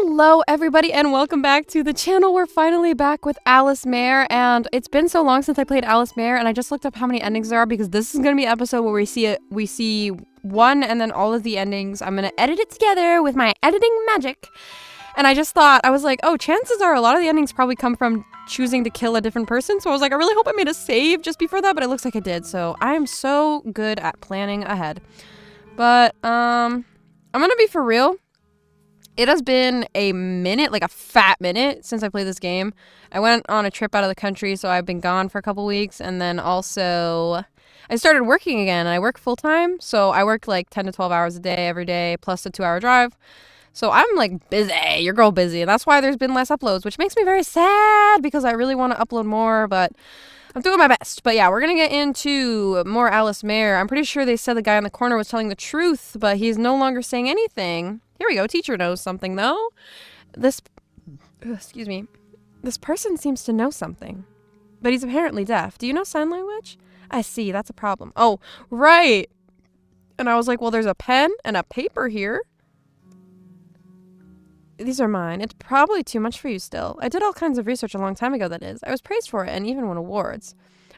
Hello everybody and welcome back to the channel. We're finally back with Alice Mare, and it's been so long since I played Alice Mare, and I just looked up how many endings there are because this is going to be an episode where we see one and then all of the endings. I'm going to edit it together with my editing magic. And I just thought, I was like, oh, chances are a lot of the endings probably come from choosing to kill a different person. So I was like, I really hope I made a save just before that, but it looks like I did. So I am so good at planning ahead. But I'm going to be for real. It has been a minute, like a fat minute, since I played this game. I went on a trip out of the country, so I've been gone for a couple weeks. And then also, I started working again, and I work full-time. So I work like 10 to 12 hours a day, every day, plus a 2-hour drive. So I'm like busy, your girl busy. And that's why there's been less uploads, which makes me very sad because I really want to upload more, but I'm doing my best. But yeah, we're going to get into more Alice Mare. I'm pretty sure they said the guy in the corner was telling the truth, but he's no longer saying anything. Here we go. Teacher knows something, though. Excuse me. This person seems to know something, but he's apparently deaf. Do you know sign language? I see. That's a problem. Oh, right. And I was like, well, there's a pen and a paper here. These are mine. It's probably too much for you still. I did all kinds of research a long time ago, that is. I was praised for it and even won awards.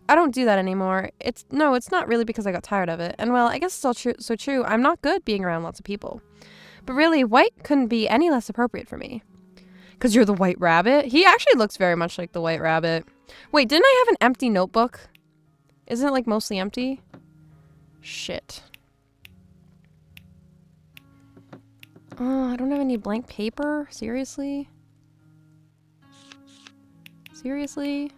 I don't do that anymore. It's not really because I got tired of it. And well, I guess it's all so true. I'm not good being around lots of people. But really, white couldn't be any less appropriate for me. Because you're the white rabbit? He actually looks very much like the white rabbit. Wait, didn't I have an empty notebook? Isn't it like mostly empty? Shit. Oh, I don't have any blank paper? Seriously? Seriously?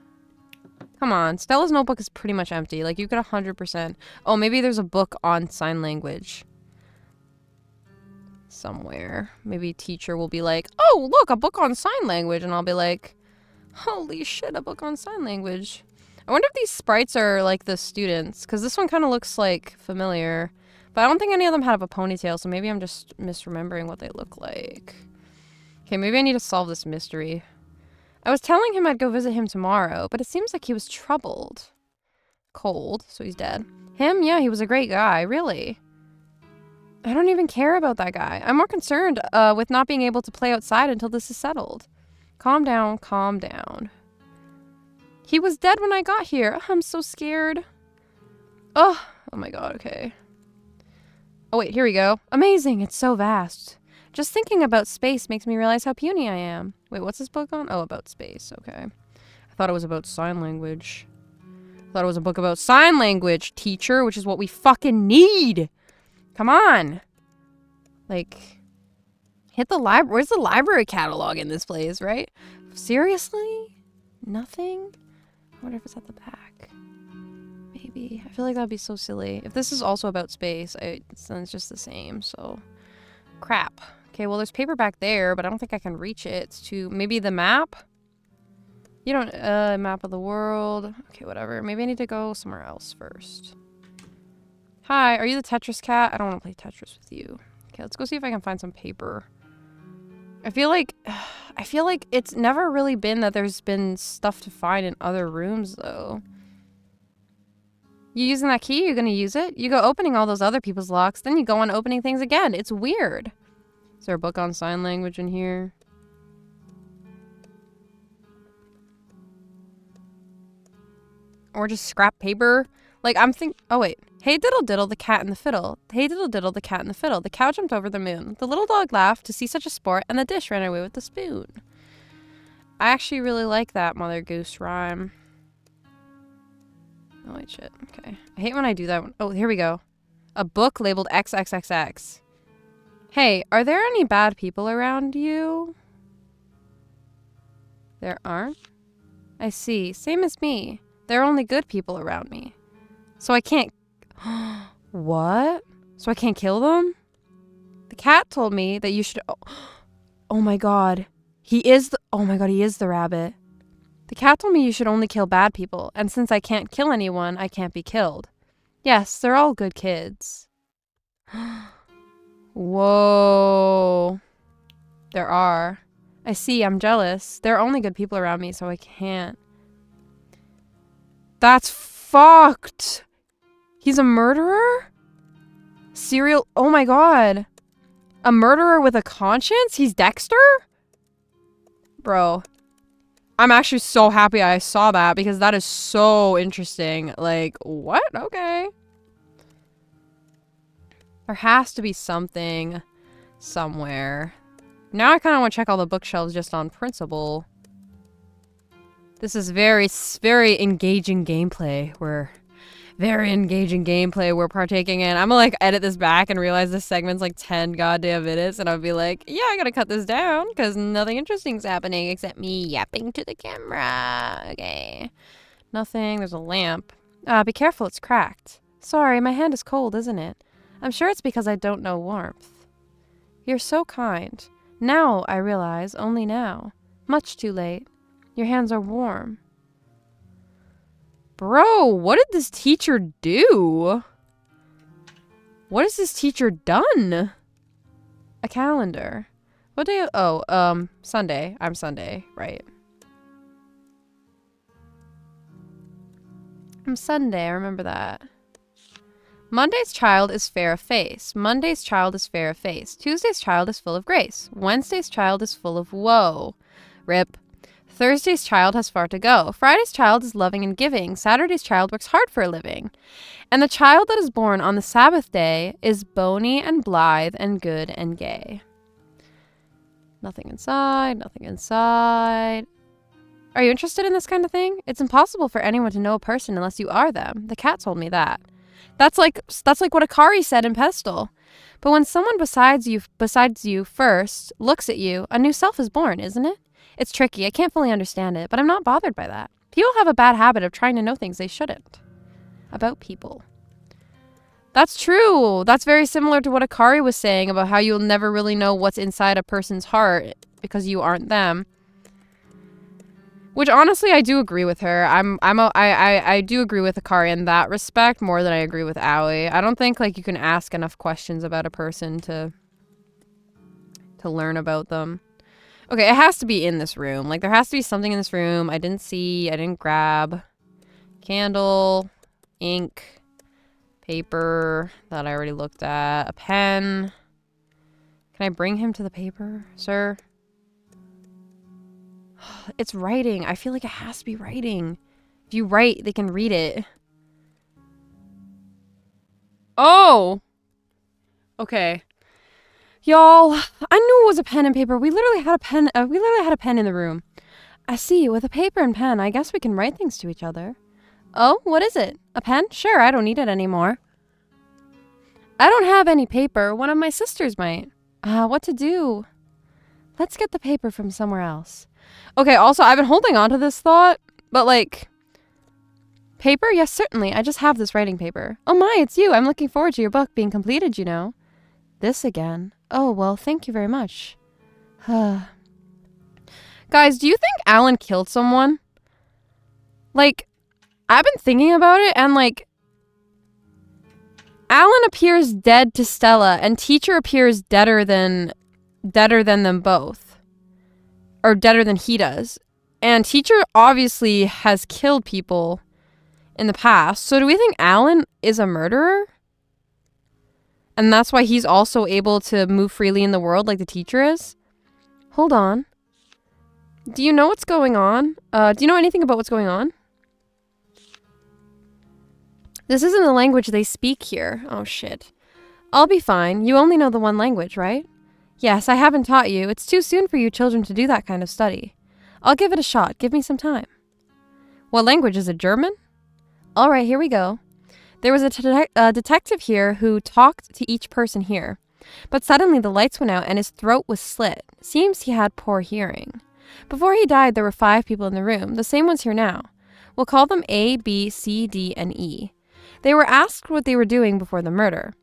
Come on, Stella's notebook is pretty much empty. Like, you could 100%. Oh, maybe there's a book on sign language. Somewhere. Maybe teacher will be like, oh, look, a book on sign language. And I'll be like, holy shit, a book on sign language. I wonder if these sprites are like the students. Because this one kind of looks like familiar. But I don't think any of them have a ponytail, so maybe I'm just misremembering what they look like. Okay, maybe I need to solve this mystery. I was telling him I'd go visit him tomorrow, but it seems like he was troubled. Cold, so he's dead. Him? Yeah, he was a great guy, really. I don't even care about that guy. I'm more concerned with not being able to play outside until this is settled. Calm down, calm down. He was dead when I got here. I'm so scared. Oh my god, okay. Oh wait, here we go. Amazing, it's so vast. Just thinking about space makes me realize how puny I am. Wait, what's this book on? Oh, about space, okay. I thought it was about sign language. I thought it was a book about sign language, teacher, which is what we fucking need. Come on. Like, hit the library. Where's the library catalog in this place, right? Seriously? Nothing? I wonder if it's at the back. Maybe. I feel like that'd be so silly. If this is also about space, then it's just the same, so. Crap. Okay, well, there's paper back there, but I don't think I can reach it. It's too. Maybe the map? You don't. Map of the world. Okay, whatever. Maybe I need to go somewhere else first. Hi, are you the Tetris cat? I don't want to play Tetris with you. Okay, let's go see if I can find some paper. I feel like it's never really been that there's been stuff to find in other rooms, though. You using that key? You're gonna use it? You go opening all those other people's locks, then you go on opening things again. It's weird. Is there a book on sign language in here? Or just scrap paper? Like, oh wait. Hey diddle diddle, the cat and the fiddle. Hey diddle diddle, the cat and the fiddle. The cow jumped over the moon. The little dog laughed to see such a sport, and the dish ran away with the spoon. I actually really like that Mother Goose rhyme. Oh wait, shit. Okay. I hate when I do that one. Oh, here we go. A book labeled XXXX. Hey, are there any bad people around you? There aren't? I see. Same as me. There are only good people around me. So I can't... What? So I can't kill them? The cat told me that you should... Oh my god. Oh my god, he is the rabbit. The cat told me you should only kill bad people, and since I can't kill anyone, I can't be killed. Yes, they're all good kids. Whoa. There are. I see, I'm jealous. There are only good people around me, so I can't. That's fucked. He's a murderer? Oh my god. A murderer with a conscience? He's Dexter? Bro, I'm actually so happy I saw that because that is so interesting. Like, what? Okay. There has to be something somewhere. Now I kind of want to check all the bookshelves just on principle. This is very engaging gameplay. Very engaging gameplay we're partaking in. I'm gonna like edit this back and realize this segment's like 10 goddamn minutes and I'll be like, yeah, I gotta cut this down because nothing interesting's happening except me yapping to the camera. Okay. Nothing. There's a lamp. Be careful, it's cracked. Sorry, my hand is cold, isn't it? I'm sure it's because I don't know warmth. You're so kind. Now, I realize, only now. Much too late. Your hands are warm. Bro, what did this teacher do? What has this teacher done? A calendar. What day? Oh, Sunday. I'm Sunday, right. I'm Sunday, I remember that. Monday's child is fair of face. Monday's child is fair of face. Tuesday's child is full of grace. Wednesday's child is full of woe. Rip. Thursday's child has far to go. Friday's child is loving and giving. Saturday's child works hard for a living. And the child that is born on the Sabbath day is bony and blithe and good and gay. Nothing inside, nothing inside. Are you interested in this kind of thing? It's impossible for anyone to know a person unless you are them. The cat told me that. That's like what Akari said in Pestle. But when someone besides you first looks at you, a new self is born, isn't it? It's tricky. I can't fully understand it, but I'm not bothered by that. People have a bad habit of trying to know things they shouldn't. About people. That's true. That's very similar to what Akari was saying about how you'll never really know what's inside a person's heart because you aren't them. Which honestly, I do agree with her. I do agree with Akari in that respect more than I agree with Aoi. I don't think like you can ask enough questions about a person to learn about them. Okay, it has to be in this room. Like there has to be something in this room I didn't grab. Candle, ink, paper that I already looked at, a pen. Can I bring him to the paper, sir? It's writing. I feel like it has to be writing. If you write, they can read it. Oh! Okay. Y'all, I knew it was a pen and paper. We literally had a pen in the room. I see. With a paper and pen, I guess we can write things to each other. Oh, what is it? A pen? Sure, I don't need it anymore. I don't have any paper. One of my sisters might. What to do? Let's get the paper from somewhere else. Okay, also, I've been holding on to this thought, but like, paper? Yes, certainly. I just have this writing paper. Oh my, it's you. I'm looking forward to your book being completed, you know. This again. Oh, well, thank you very much. Guys, do you think Alan killed someone? Like, I've been thinking about it, and like, Alan appears dead to Stella, and Teacher appears deader than them both. Or deader than he does. And Teacher obviously has killed people in the past. So do we think Alan is a murderer? And that's why he's also able to move freely in the world like the Teacher is? Hold on. Do you know what's going on? Do you know anything about what's going on? This isn't the language they speak here. Oh, shit. I'll be fine. You only know the one language, right? Yes, I haven't taught you. It's too soon for you children to do that kind of study. I'll give it a shot. Give me some time. What language is it? German? All right, here we go. There was a detective here who talked to each person here. But suddenly the lights went out and his throat was slit. Seems he had poor hearing. Before he died, there were 5 people in the room, the same ones here now. We'll call them A, B, C, D, and E. They were asked what they were doing before the murder.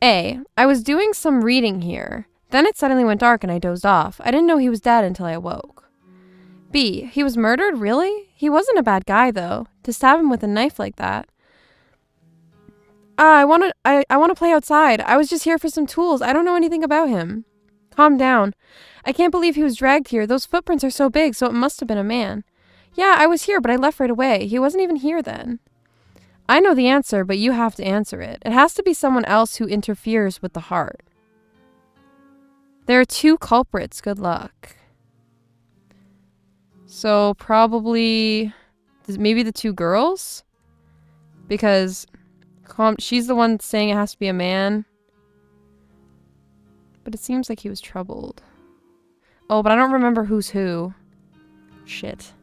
A. I was doing some reading here. Then it suddenly went dark and I dozed off. I didn't know he was dead until I awoke. B. He was murdered? Really? He wasn't a bad guy, though. To stab him with a knife like that. I want to play outside. I was just here for some tools. I don't know anything about him. Calm down. I can't believe he was dragged here. Those footprints are so big, so it must have been a man. Yeah, I was here, but I left right away. He wasn't even here then. I know the answer, but you have to answer it. It has to be someone else who interferes with the heart. There are 2 culprits. Good luck. So probably maybe the two girls? Because she's the one saying it has to be a man. But it seems like he was troubled. Oh, but I don't remember who's who. Shit.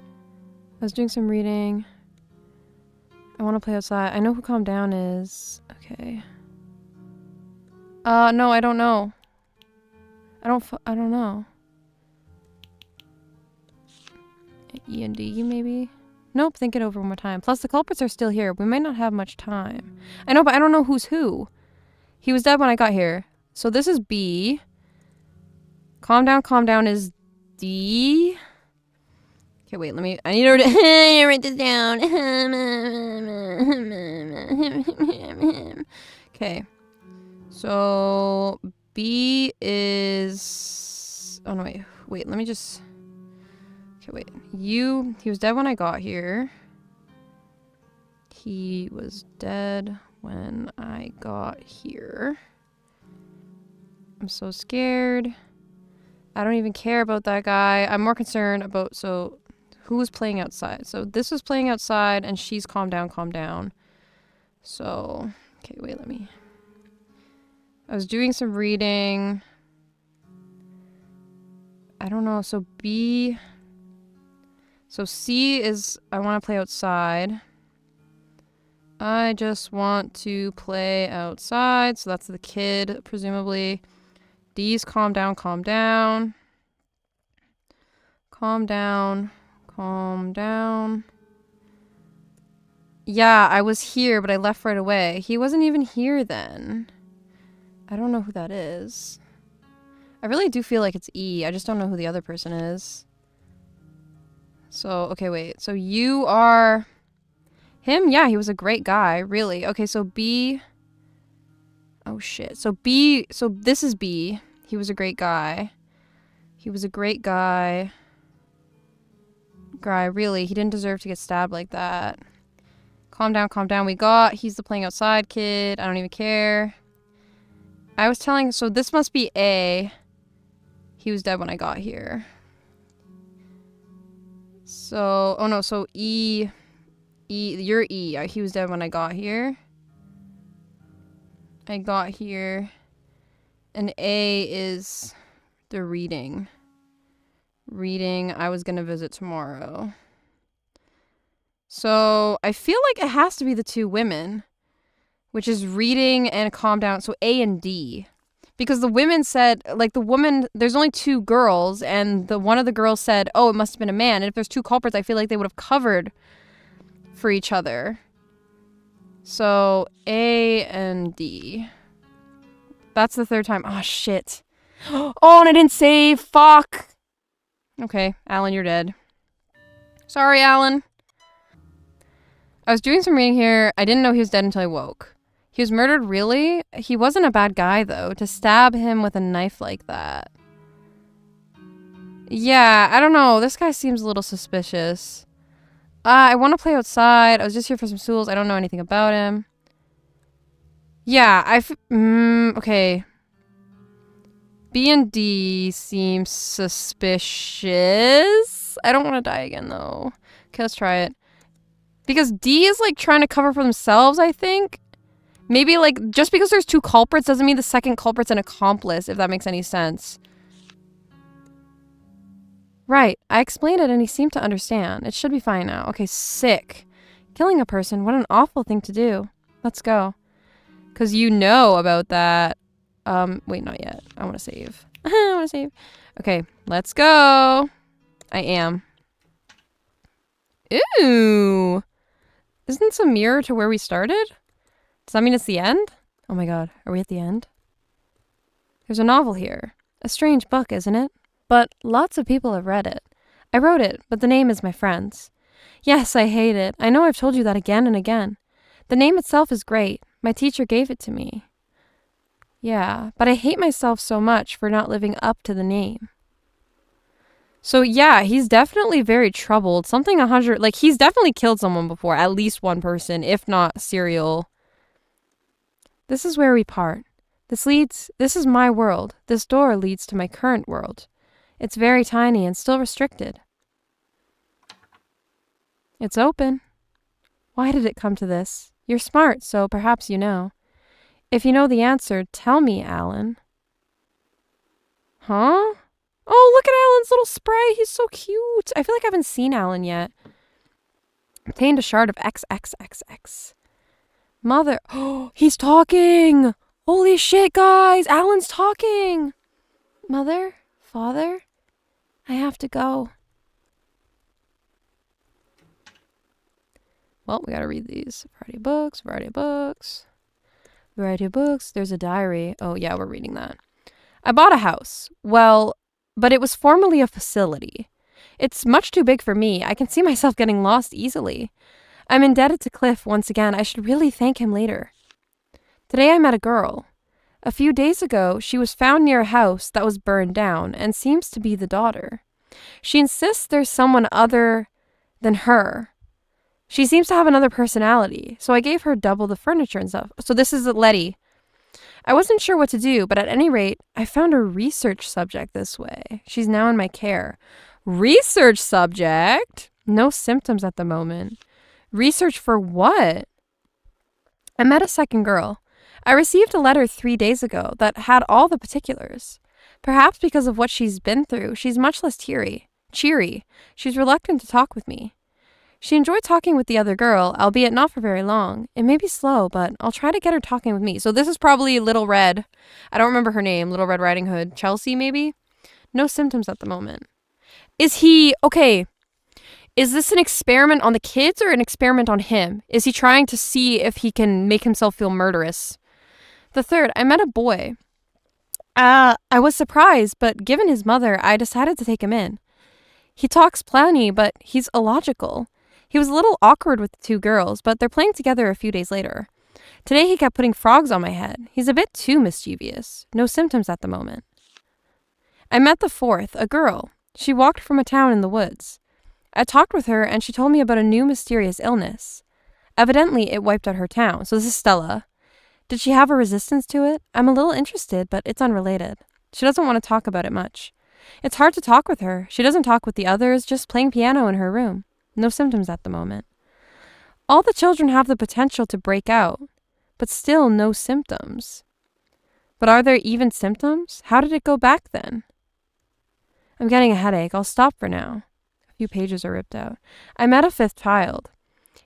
I was doing some reading. I want to play outside. I know who Calm Down is. Okay. No, I don't know. I don't know. E and D, maybe? Nope, think it over one more time. Plus, the culprits are still here. We might not have much time. I know, but I don't know who's who. He was dead when I got here. So this is B. Calm Down is D. Okay, wait, I need to write this down. Okay. So B is... Oh, no, wait, let me just... Okay, wait. He was dead when I got here. He was dead when I got here. I'm so scared. I don't even care about that guy. I'm more concerned about... So, who was playing outside? So, this was playing outside, and she's Calm Down. So, okay, wait, I was doing some reading. I don't know. So, B... So, C is... I want to play outside. I just want to play outside. So, that's the kid, presumably. D's Calm Down. Calm Down. Yeah, I was here, but I left right away. He wasn't even here then. I don't know who that is. I really do feel like it's E. I just don't know who the other person is. So, okay, wait. So you are... Him? Yeah, he was a great guy, really. Okay, so B... Oh, shit. So B... So this is B. He was a great guy. Really. He didn't deserve to get stabbed like that. Calm Down. He's the playing outside kid. I don't even care. I was telling... So this must be A. He was dead when I got here. So... Oh, no. So E... You're E. He was dead when I got here. And A is the reading. I was gonna visit tomorrow. So I feel like it has to be the two women, which is reading and Calm Down. So A and D. Because the women said, like the woman, there's only two girls, and one of the girls said, oh, it must have been a man. And if there's two culprits, I feel like they would have covered for each other. So A and D. That's the third time. Oh, shit. Oh, and I didn't save. Fuck. Okay, Alan, you're dead. Sorry, Alan. I was doing some reading here. I didn't know he was dead until I woke. He was murdered, really? He wasn't a bad guy, though, to stab him with a knife like that. Yeah, I don't know. This guy seems a little suspicious. I want to play outside. I was just here for some stools. I don't know anything about him. Yeah, okay. B and D seem suspicious. I don't want to die again, though. Okay, let's try it. Because D is, like, trying to cover for themselves, I think. Maybe, like, just because there's two culprits doesn't mean the second culprit's an accomplice, if that makes any sense. Right. I explained it and he seemed to understand. It should be fine now. Okay, sick. Killing a person, what an awful thing to do. Let's go. Because you know about that. Wait, not yet. I want to save. Okay, let's go. I am. Ooh. Isn't this a mirror to where we started? Does that mean it's the end? Oh my god, are we at the end? There's a novel here. A strange book, isn't it? But lots of people have read it. I wrote it, but the name is my friend's. Yes, I hate it. I know I've told you that again and again. The name itself is great. My teacher gave it to me. Yeah, but I hate myself so much for not living up to the name. So yeah, he's definitely very troubled. Something 100, like he's definitely killed someone before, at least one person, if not serial. This is where we part. This is my world. This door leads to my current world. It's very tiny and still restricted. It's open. Why did it come to this? You're smart, so perhaps you know. If you know the answer, tell me, Alan. Huh? Oh, look at Alan's little spray. He's so cute. I feel like I haven't seen Alan yet. Obtained a shard of XXXX. Mother. Oh, he's talking. Holy shit, guys. Alan's talking. Mother? Father? I have to go. Well, we gotta read these. Variety of books, variety of books. Variety of books. There's a diary. Oh, yeah, we're reading that. I bought a house. Well, but it was formerly a facility. It's much too big for me. I can see myself getting lost easily. I'm indebted to Cliff once again. I should really thank him later. Today I met a girl. A few days ago, she was found near a house that was burned down and seems to be the daughter. She insists there's someone other than her. She seems to have another personality, so I gave her double the furniture and stuff. So this is Letty. I wasn't sure what to do, but at any rate, I found a research subject this way. She's now in my care. Research subject? No symptoms at the moment. Research for what? I met a second girl. I received a letter 3 days ago that had all the particulars. Perhaps because of what she's been through, she's much less cheery. She's reluctant to talk with me. She enjoyed talking with the other girl, albeit not for very long. It may be slow, but I'll try to get her talking with me. So this is probably Little Red. I don't remember her name. Little Red Riding Hood. Chelsea, maybe? No symptoms at the moment. Is this an experiment on the kids or an experiment on him? Is he trying to see if he can make himself feel murderous? The third, I met a boy. I was surprised, but given his mother, I decided to take him in. He talks plenty, but he's illogical. He was a little awkward with the two girls, but they're playing together a few days later. Today he kept putting frogs on my head. He's a bit too mischievous. No symptoms at the moment. I met the fourth, a girl. She walked from a town in the woods. I talked with her and she told me about a new mysterious illness. Evidently it wiped out her town. So this is Stella. Did she have a resistance to it? I'm a little interested, but it's unrelated. She doesn't want to talk about it much. It's hard to talk with her. She doesn't talk with the others, just playing piano in her room. No symptoms at the moment. All the children have the potential to break out, but still no symptoms. But are there even symptoms? How did it go back then? I'm getting a headache. I'll stop for now. A few pages are ripped out. I met a fifth child.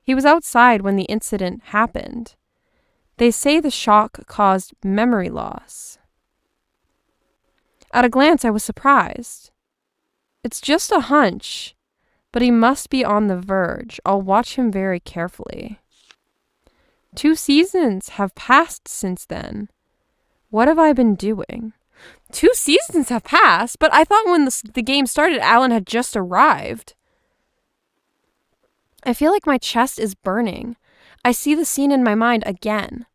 He was outside when the incident happened. They say the shock caused memory loss. At a glance, I was surprised. It's just a hunch, but he must be on the verge. I'll watch him very carefully. 2 seasons have passed since then. What have I been doing? 2 seasons have passed, but I thought when the game started, Alan had just arrived. I feel like my chest is burning. I see the scene in my mind again.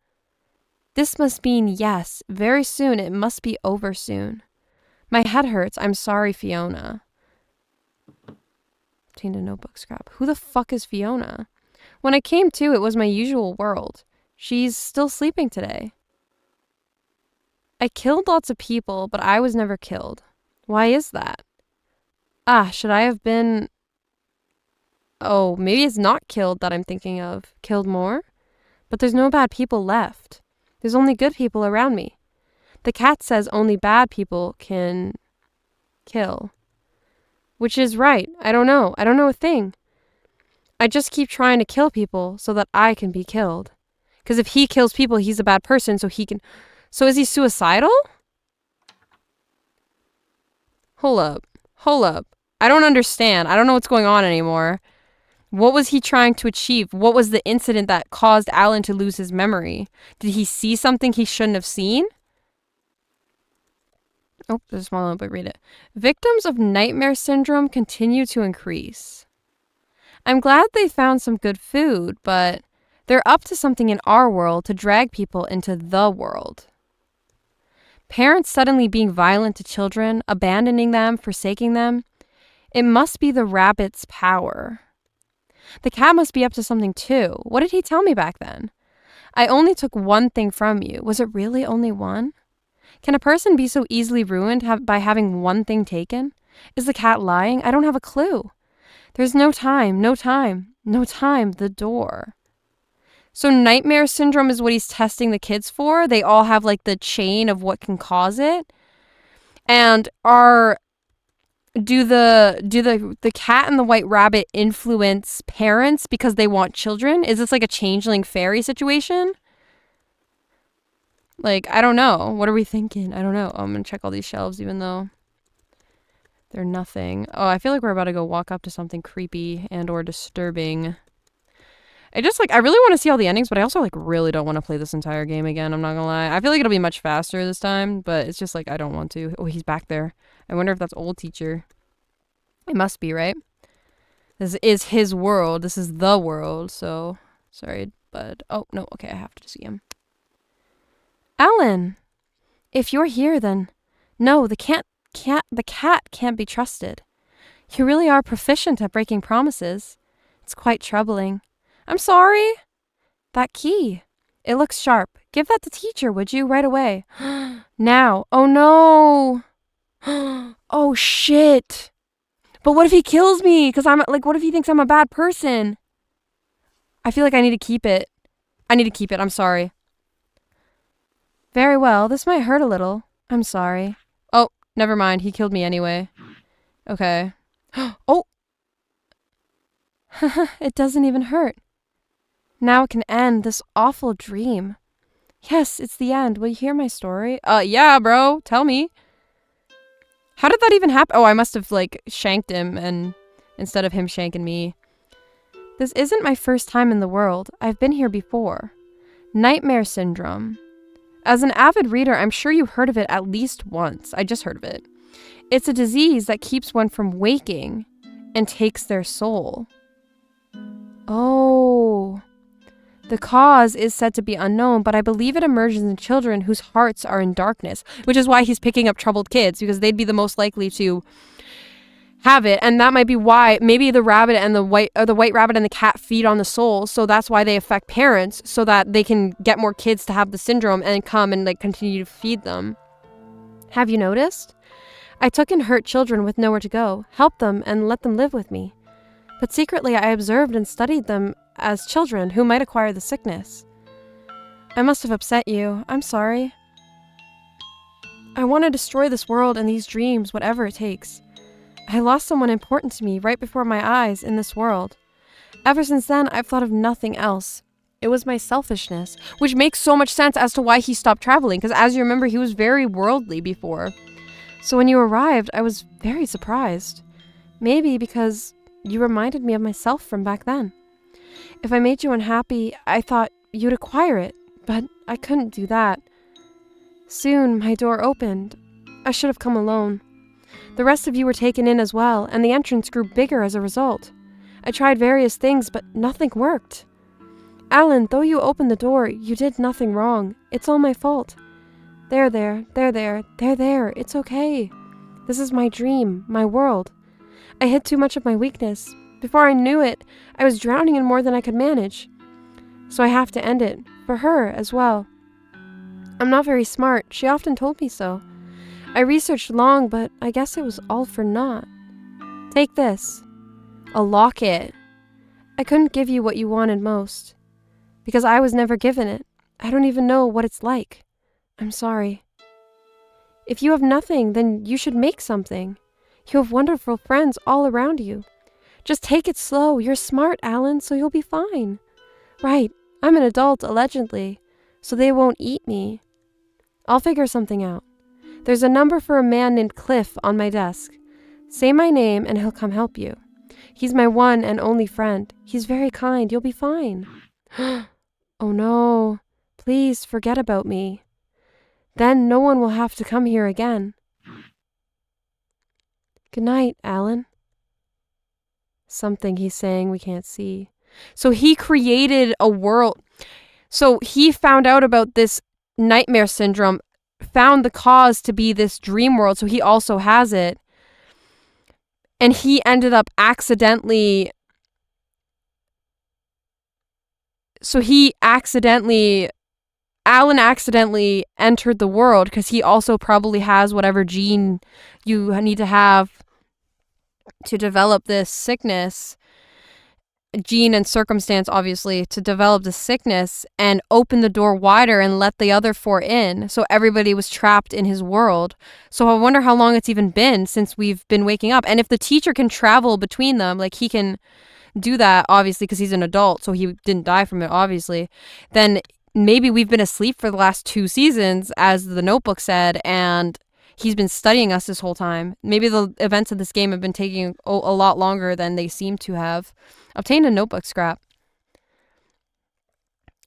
This must mean yes, very soon. It must be over soon. My head hurts. I'm sorry, Fiona. Obtained a notebook scrap. Who the fuck is Fiona? When I came to, it was my usual world. She's still sleeping today. I killed lots of people, but I was never killed. Why is that? Should I have been... Oh, maybe it's not killed that I'm thinking of. Killed more? But there's no bad people left. There's only good people around me. The cat says only bad people can kill. Which is right. I don't know. I don't know a thing. I just keep trying to kill people so that I can be killed. Because if he kills people, he's a bad person, so he can... So is he suicidal? Hold up. I don't understand. I don't know what's going on anymore. What was he trying to achieve? What was the incident that caused Alan to lose his memory? Did he see something he shouldn't have seen? Oh, there's a small note, but read it. Victims of nightmare syndrome continue to increase. I'm glad they found some good food, but they're up to something in our world to drag people into the world. Parents suddenly being violent to children, abandoning them, forsaking them. It must be the rabbit's power. The cat must be up to something too. What did he tell me back then? I only took one thing from you. Was it really only one? Can a person be so easily ruined by having one thing taken? Is the cat lying? I don't have a clue. There's no time, no time, no time, the door. So nightmare syndrome is what he's testing the kids for. They all have like the chain of what can cause it. And do the cat and the white rabbit influence parents because they want children? Is this like a changeling fairy situation? Like, I don't know. What are we thinking? I don't know. Oh, I'm gonna check all these shelves even though they're nothing. Oh, I feel like we're about to go walk up to something creepy and or disturbing. I really want to see all the endings, but I also like really don't want to play this entire game again. I'm not gonna lie. I feel like it'll be much faster this time, but it's just like I don't want to. Oh, he's back there. I wonder if that's old teacher. It must be, right? This is his world. This is the world. So sorry, but oh no. Okay, I have to see him. Alan, if you're here, then no, the cat can't be trusted. You really are proficient at breaking promises. It's quite troubling. I'm sorry. That key. It looks sharp. Give that to teacher, would you? Right away. Now. Oh no. Oh shit. But what if he kills me? Because I'm like, what if he thinks I'm a bad person? I feel like I need to keep it. I'm sorry. Very well. This might hurt a little. I'm sorry. Oh, never mind. He killed me anyway. Okay. Oh. It doesn't even hurt. Now it can end this awful dream. Yes, it's the end. Will you hear my story? Yeah, bro. Tell me. How did that even happen? Oh, I must have, like, shanked him and instead of him shanking me. This isn't my first time in the world. I've been here before. Nightmare syndrome. As an avid reader, I'm sure you've heard of it at least once. I just heard of it. It's a disease that keeps one from waking and takes their soul. Oh. The cause is said to be unknown, but I believe it emerges in children whose hearts are in darkness, which is why he's picking up troubled kids, because they'd be the most likely to have it. And that might be why maybe the rabbit and the white rabbit and the cat feed on the soul. So that's why they affect parents, so that they can get more kids to have the syndrome and come and like continue to feed them. Have you noticed? I took in hurt children with nowhere to go, helped them, and let them live with me. But secretly I observed and studied them as children who might acquire the sickness. I must have upset you. I'm sorry. I want to destroy this world and these dreams, whatever it takes. I lost someone important to me right before my eyes in this world. Ever since then, I've thought of nothing else. It was my selfishness, which makes so much sense as to why he stopped traveling, because as you remember, he was very worldly before. So when you arrived, I was very surprised. Maybe because you reminded me of myself from back then. If I made you unhappy, I thought you'd acquire it, but I couldn't do that. Soon, my door opened. I should have come alone. The rest of you were taken in as well, and the entrance grew bigger as a result. I tried various things, but nothing worked. Alan, though you opened the door, you did nothing wrong. It's all my fault. There, it's okay. This is my dream, my world. I hid too much of my weakness. Before I knew it, I was drowning in more than I could manage. So I have to end it, for her as well. I'm not very smart. She often told me so. I researched long, but I guess it was all for naught. Take this. A locket. I couldn't give you what you wanted most. Because I was never given it. I don't even know what it's like. I'm sorry. If you have nothing, then you should make something. You have wonderful friends all around you. Just take it slow. You're smart, Alan, so you'll be fine. Right. I'm an adult, allegedly, so they won't eat me. I'll figure something out. There's a number for a man named Cliff on my desk. Say my name and he'll come help you. He's my one and only friend. He's very kind. You'll be fine. Oh no. Please forget about me. Then no one will have to come here again. Good night, Alan. Something he's saying we can't see. So he created a world. So he found out about this nightmare syndrome, found the cause to be this dream world, so he also has it. And he ended up accidentally... Alan accidentally entered the world because he also probably has whatever gene you need to have to develop this sickness, gene and circumstance, obviously, to develop the sickness and open the door wider and let the other four in. So everybody was trapped in his world. So I wonder how long it's even been since we've been waking up. And if the teacher can travel between them, like he can do that, obviously, because he's an adult, so he didn't die from it, obviously, then maybe we've been asleep for the last 2 seasons, as the notebook said, and he's been studying us this whole time. Maybe the events of this game have been taking a lot longer than they seem to have. Obtained a notebook scrap.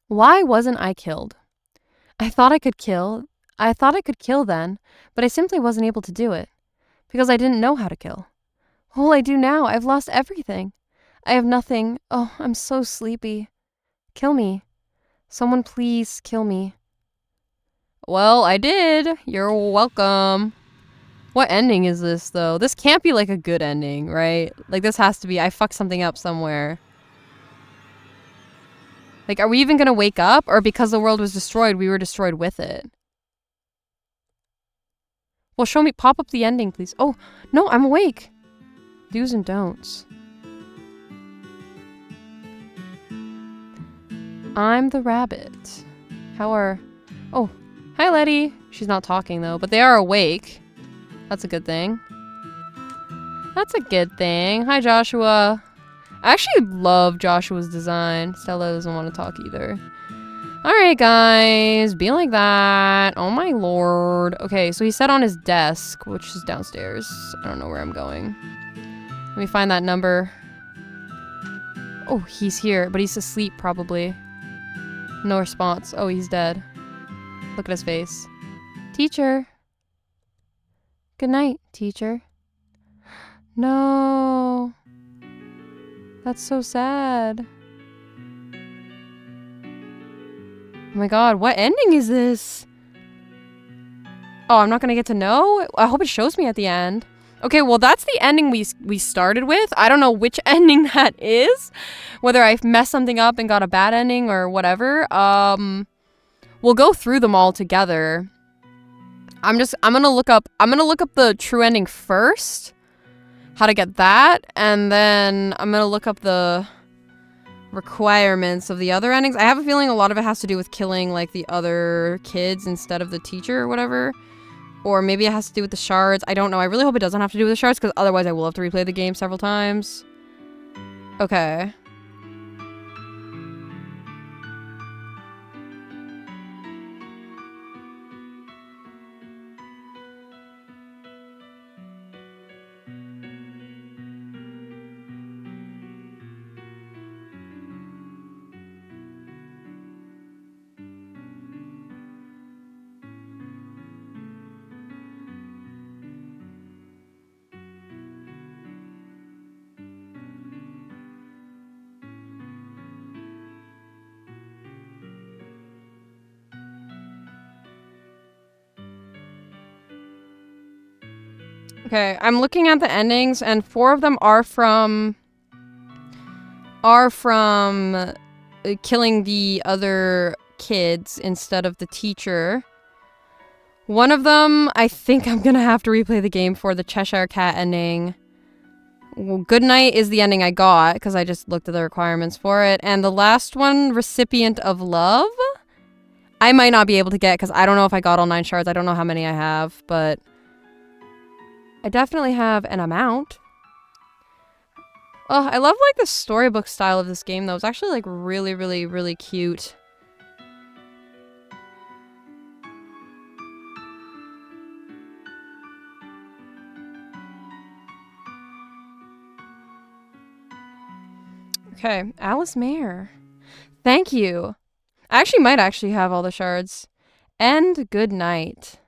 Why wasn't I killed? I thought I could kill then, but I simply wasn't able to do it. Because I didn't know how to kill. What will I do now? I've lost everything. I have nothing. Oh, I'm so sleepy. Kill me. Someone please kill me. Well, I did. You're welcome. What ending is this, though? This can't be, like, a good ending, right? Like, this has to be, I fucked something up somewhere. Like, are we even gonna wake up? Or because the world was destroyed, we were destroyed with it? Well, show me, pop up the ending, please. Oh, no, I'm awake. Do's and don'ts. I'm the rabbit. Oh, hi, Letty. She's not talking, though, but they are awake. That's a good thing. That's a good thing. Hi, Joshua. I actually love Joshua's design. Stella doesn't want to talk either. Alright, guys. Be like that. Oh, my lord. Okay, so he said on his desk, which is downstairs. I don't know where I'm going. Let me find that number. Oh, he's here, but he's asleep, probably. No response. Oh, he's dead. Look at his face. Teacher. Good night, teacher. No. That's so sad. Oh my god, what ending is this? Oh, I'm not gonna get to know? I hope it shows me at the end. Okay, well, that's the ending we started with. I don't know which ending that is. Whether I messed something up and got a bad ending or whatever. We'll go through them all together. I'm gonna look up the true ending first. How to get that, and then I'm gonna look up the requirements of the other endings. I have a feeling a lot of it has to do with killing, like, the other kids instead of the teacher or whatever. Or maybe it has to do with the shards. I don't know. I really hope it doesn't have to do with the shards, because otherwise I will have to replay the game several times. Okay. Okay, I'm looking at the endings, and 4 of them are from killing the other kids instead of the teacher. One of them, I think I'm gonna have to replay the game for the Cheshire Cat ending. Well, Goodnight is the ending I got, because I just looked at the requirements for it. And the last one, Recipient of Love, I might not be able to get, because I don't know if I got all 9 shards. I don't know how many I have, but I definitely have an amount. Oh, I love, like, the storybook style of this game, though. It's actually, like, really, really, really cute. Okay, Alice Mare. Thank you. I actually might have all the shards. And Goodnight.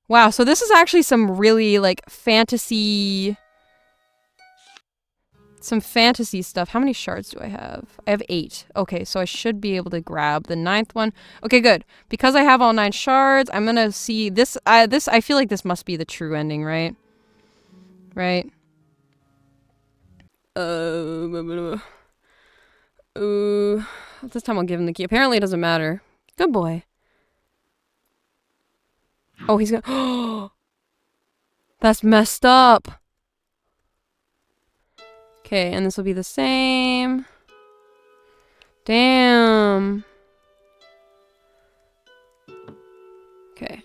Wow, so this is actually some really, like, fantasy stuff. How many shards do I have? I have 8. Okay, so I should be able to grab the 9th one. Okay, good. Because I have all 9 shards, I'm gonna see this. I feel like this must be the true ending, right? Right? This time I'll give him the key. Apparently it doesn't matter. Good boy. Oh, he's gonna. That's messed up. Okay, and this will be the same. Damn. Okay.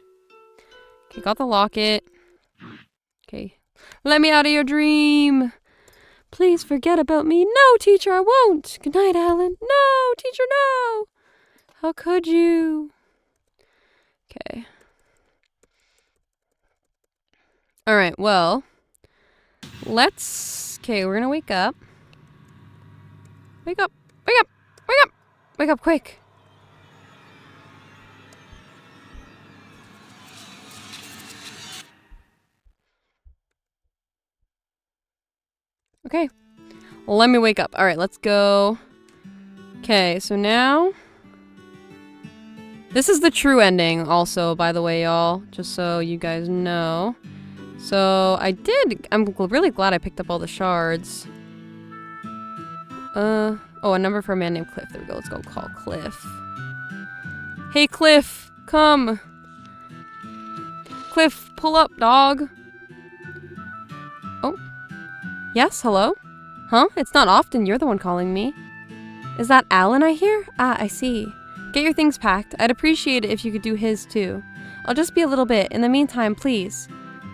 Okay, got the locket. Okay. Let me out of your dream. Please forget about me. No, teacher, I won't. Good night, Alan. No, teacher, no. How could you? Okay. All right, well, let's... Okay, we're gonna wake up. Wake up. Wake up. Wake up. Wake up quick. Okay. Let me wake up. All right, let's go. Okay, so now... This is the true ending also, by the way, y'all. Just so you guys know. So, I'm really glad I picked up all the shards. Oh, a number for a man named Cliff. There we go. Let's go call Cliff. Hey, Cliff, come. Cliff, pull up, dog. Oh. Yes, hello? Huh? It's not often you're the one calling me. Is that Alan I hear? Ah, I see. Get your things packed. I'd appreciate it if you could do his, too. I'll just be a little bit. In the meantime, please.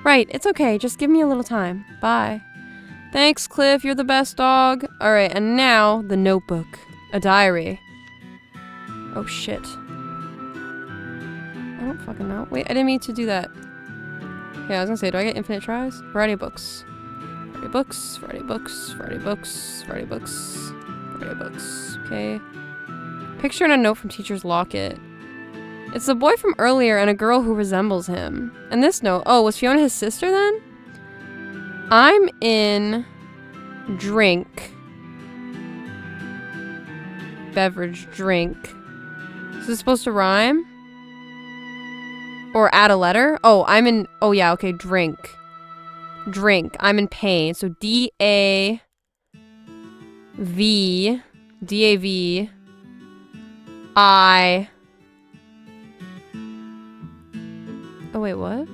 Right, it's okay. Just give me a little time. Bye. Thanks, Cliff. You're the best dog. Alright, and now, the notebook. A diary. Oh, shit. I don't fucking know. Wait, I didn't mean to do that. Okay, I was gonna say, do I get infinite tries? Variety of books. Variety of books. Variety of books. Variety of books. Variety of books. Variety of books. Okay. Picture and a note from teacher's locket. It's the boy from earlier and a girl who resembles him. And this note, oh, was Fiona his sister then? I'm in drink. Beverage, drink. Is this supposed to rhyme? Or add a letter? Oh, I'm in, oh yeah, okay, drink. Drink. I'm in pain. So D-A-V. D-A-V. I. Oh, wait, what?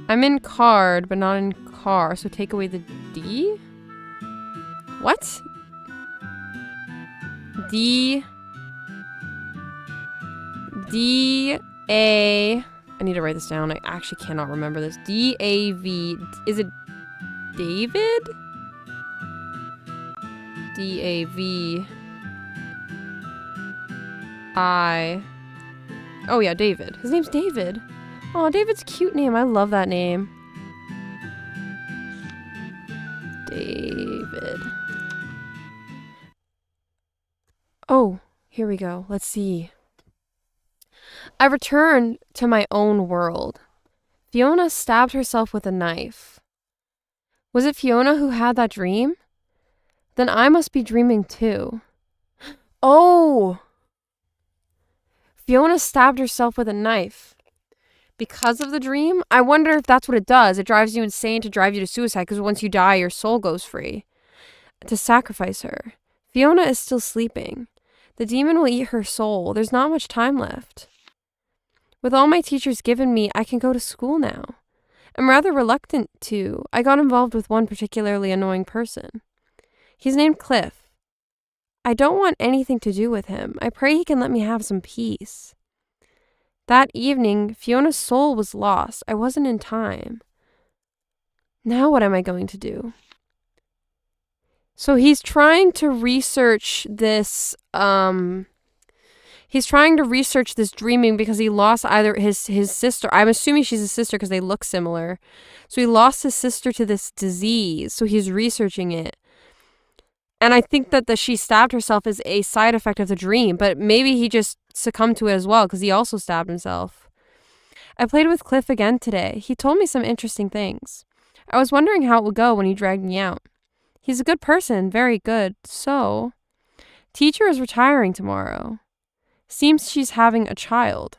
I'm in card, but not in car, so take away the D? What? D. D-A. I need to write this down. I actually cannot remember this. D-A-V. Is it David? D-A-V. I. Oh yeah, David. His name's David. Oh, David's a cute name. I love that name. David. Oh, here we go. Let's see. I returned to my own world. Fiona stabbed herself with a knife. Was it Fiona who had that dream? Then I must be dreaming too. Oh! Fiona stabbed herself with a knife. Because of the dream? I wonder if that's what it does. It drives you insane to drive you to suicide because once you die, your soul goes free. To sacrifice her. Fiona is still sleeping. The demon will eat her soul. There's not much time left. With all my teachers given me, I can go to school now. I'm rather reluctant to. I got involved with one particularly annoying person. He's named Cliff. I don't want anything to do with him. I pray he can let me have some peace. That evening, Fiona's soul was lost. I wasn't in time. Now what am I going to do? So he's trying to research this, he's trying to research this dreaming because he lost either his sister. I'm assuming she's his sister because they look similar. So he lost his sister to this disease. So he's researching it. And I think that she stabbed herself is a side effect of the dream, but maybe he just succumbed to it as well because he also stabbed himself. I played with Cliff again today. He told me some interesting things. I was wondering how it would go when he dragged me out. He's a good person, very good. So, teacher is retiring tomorrow. Seems she's having a child.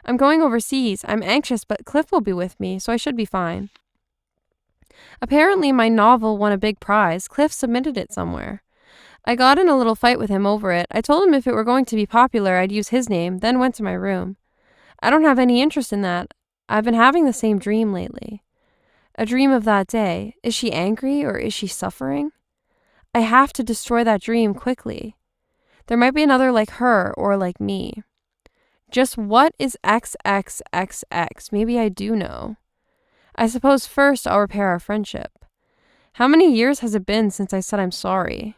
I'm going overseas. I'm anxious, but Cliff will be with me, so I should be fine. Apparently, my novel won a big prize. Cliff submitted it somewhere. I got in a little fight with him over it. I told him if it were going to be popular, I'd use his name, then went to my room. I don't have any interest in that. I've been having the same dream lately. A dream of that day. Is she angry or is she suffering? I have to destroy that dream quickly. There might be another like her or like me. Just what is XXXX? Maybe I do know. I suppose first I'll repair our friendship. How many years has it been since I said I'm sorry?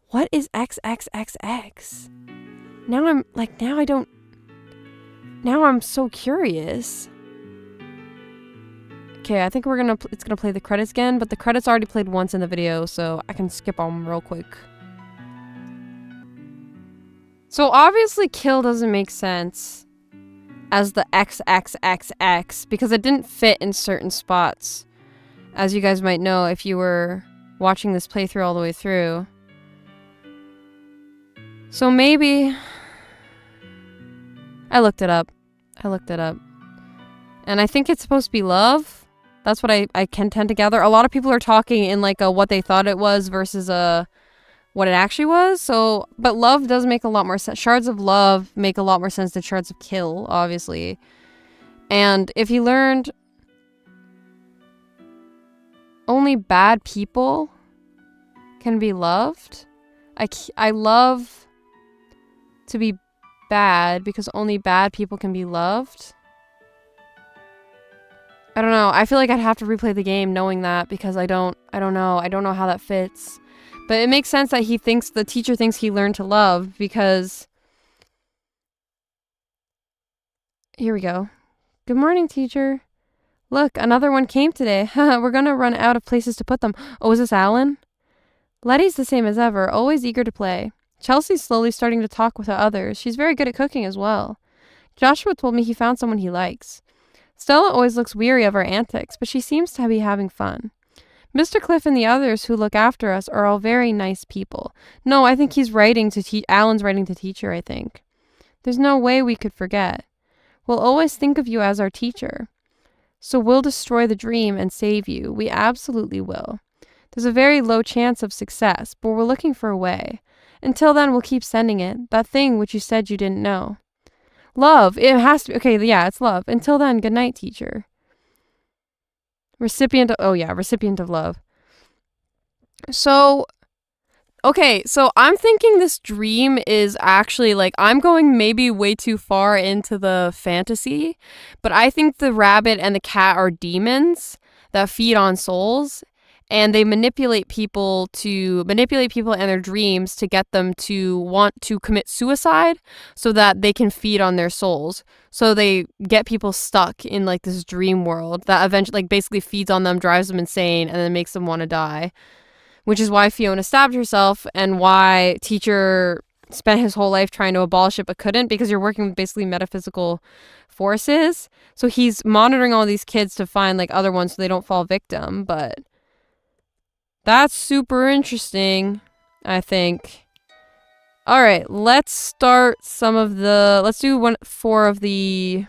What is XXXX? Now I'm so curious. Okay, I think it's gonna play the credits again, but the credits already played once in the video, so I can skip on real quick. So obviously kill doesn't make sense as the XXXX because it didn't fit in certain spots. As you guys might know if you were watching this playthrough all the way through. So maybe... I looked it up. And I think it's supposed to be love. That's what I can tend to gather. A lot of people are talking in like a what they thought it was versus what it actually was. So, but love does make a lot more sense. Shards of love make a lot more sense than shards of kill, obviously. And if you learned only bad people can be loved, I love to be bad because only bad people can be loved. I don't know. I feel like I'd have to replay the game knowing that because I don't know. I don't know how that fits. But it makes sense that the teacher thinks he learned to love because... Here we go. Good morning, teacher. Look, another one came today. We're gonna run out of places to put them. Oh, is this Alan? Letty's the same as ever, always eager to play. Chelsea's slowly starting to talk with the others. She's very good at cooking as well. Joshua told me he found someone he likes. Stella always looks weary of our antics, but she seems to be having fun. Mr. Cliff and the others who look after us are all very nice people. No, I think he's writing to Alan's writing to teacher, I think. There's no way we could forget. We'll always think of you as our teacher. So we'll destroy the dream and save you. We absolutely will. There's a very low chance of success, but we're looking for a way. Until then, we'll keep sending it. That thing which you said you didn't know. Love. It has to be. Okay, yeah, it's love. Until then, good night, teacher. Recipient of love. So, okay, so I'm thinking this dream is actually, like, I'm going maybe way too far into the fantasy, but I think the rabbit and the cat are demons that feed on souls, and they manipulate people and their dreams to get them to want to commit suicide so that they can feed on their souls. So they get people stuck in like this dream world that eventually like basically feeds on them, drives them insane, and then makes them want to die. Which is why Fiona stabbed herself and why Teacher spent his whole life trying to abolish it but couldn't, because you're working with basically metaphysical forces. So he's monitoring all these kids to find like other ones so they don't fall victim, but that's super interesting, I think. All right, let's start let's do 4 of the...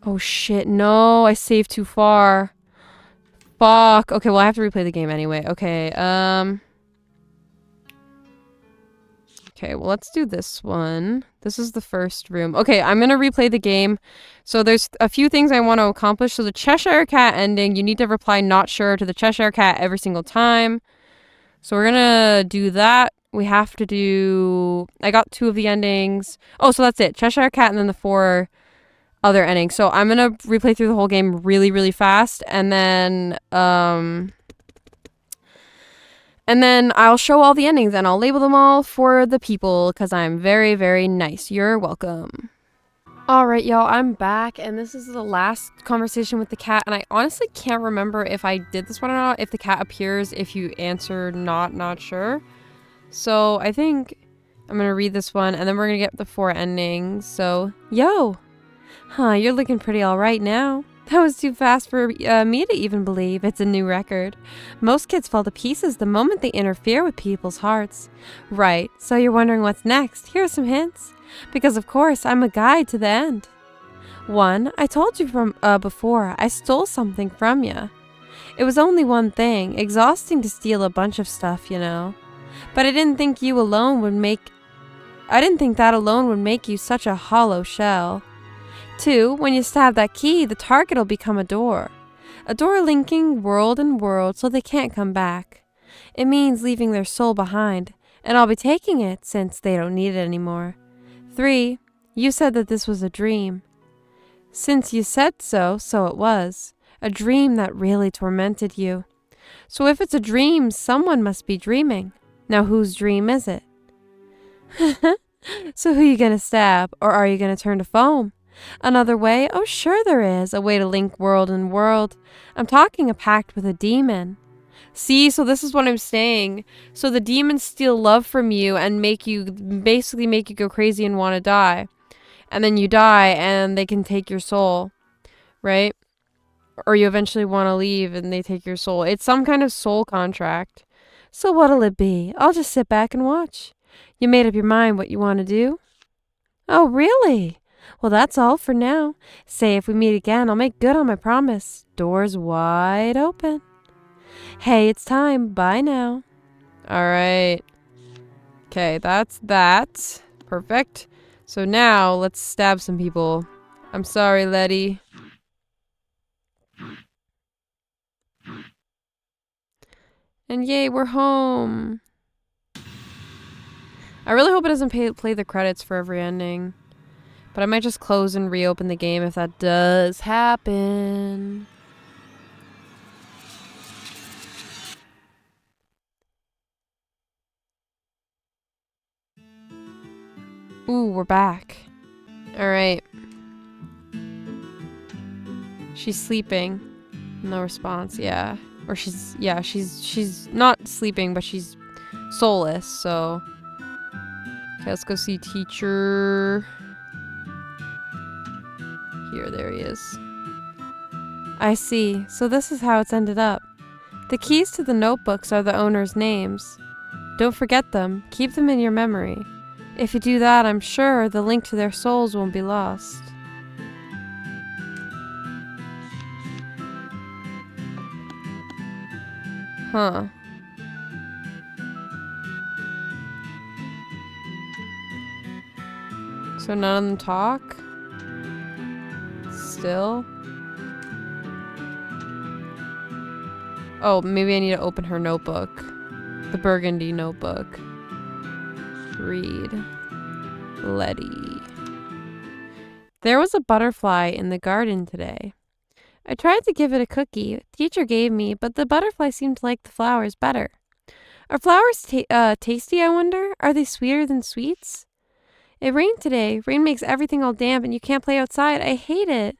Oh shit, no, I saved too far. Fuck. Okay, well, I have to replay the game anyway. Okay, okay, well, let's do this one. This is the first room. Okay, I'm gonna replay the game. So there's a few things I want to accomplish. So the Cheshire Cat ending, you need to reply not sure to the Cheshire Cat every single time. So we're gonna do that. We have to do... I got 2 of the endings. Oh, so that's it. Cheshire Cat and then the 4 other endings. So I'm gonna replay through the whole game really, really fast. And then I'll show all the endings and I'll label them all for the people because I'm very, very nice. You're welcome. Alright, y'all, I'm back, and this is the last conversation with the cat, and I honestly can't remember if I did this one or not, if the cat appears if you answer not sure. So I think I'm gonna read this one, and then we're gonna get the 4 endings. So, yo! Huh, you're looking pretty alright now. That was too fast for me to even believe. It's a new record. Most kids fall to pieces the moment they interfere with people's hearts. Right, so you're wondering what's next. Here are some hints. Because of course, I'm a guide to the end. 1. I told you from before, I stole something from you. It was only one thing, exhausting to steal a bunch of stuff, you know. But I didn't think that alone would make you such a hollow shell. 2, when you stab that key, the target will become a door. A door linking world and world so they can't come back. It means leaving their soul behind, and I'll be taking it since they don't need it anymore. 3, you said that this was a dream. Since you said so, so it was. A dream that really tormented you. So if it's a dream, someone must be dreaming. Now whose dream is it? So who are you gonna stab, or are you gonna turn to foam? Another way? Oh sure there is, a way to link world and world. I'm talking a pact with a demon. See, so this is what I'm saying. So the demons steal love from you and basically make you go crazy and want to die. And then you die and they can take your soul, right? Or you eventually want to leave and they take your soul. It's some kind of soul contract. So what'll it be? I'll just sit back and watch. You made up your mind what you want to do? Oh, really? Well, that's all for now. Say if we meet again, I'll make good on my promise. Doors wide open. Hey, it's time. Bye now. All right. Okay, that's that. Perfect. So now let's stab some people. I'm sorry, Letty. And yay, we're home. I really hope it doesn't play the credits for every ending. But I might just close and reopen the game if that does happen. Ooh, we're back. Alright. She's sleeping. No response, yeah. Or she's not sleeping, but she's soulless, so. Okay, let's go see teacher. Here, there he is. I see. So this is how it's ended up. The keys to the notebooks are the owner's names. Don't forget them. Keep them in your memory. If you do that, I'm sure the link to their souls won't be lost. Huh. So none of them talk? Still? Oh, maybe I need to open her notebook. The burgundy notebook. Read. Letty. There was a butterfly in the garden today. I tried to give it a cookie teacher gave me, but the butterfly seemed to like the flowers better. Are flowers tasty, I wonder? Are they sweeter than sweets? It rained today. Rain makes everything all damp and you can't play outside. I hate it.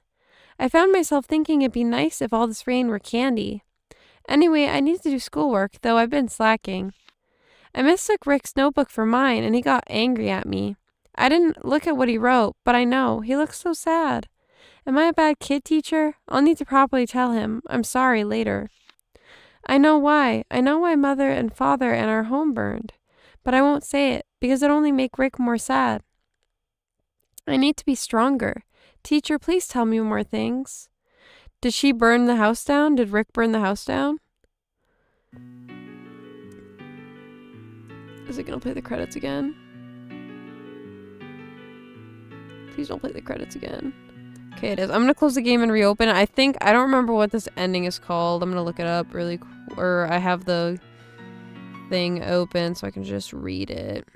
I found myself thinking it'd be nice if all this rain were candy. Anyway, I need to do schoolwork, though I've been slacking. I mistook Rick's notebook for mine, and he got angry at me. I didn't look at what he wrote, but I know. He looks so sad. Am I a bad kid, teacher? I'll need to properly tell him. I'm sorry later. I know why. I know why Mother and Father and our home burned. But I won't say it, because it'd only make Rick more sad. I need to be stronger. Teacher, please tell me more things. Did she burn the house down? Did Rick burn the house down? Is it gonna play the credits again? Please don't play the credits again. Okay, it is. I'm gonna close the game and reopen it. I don't remember what this ending is called. I'm gonna look it up really or I have the thing open so I can just read it.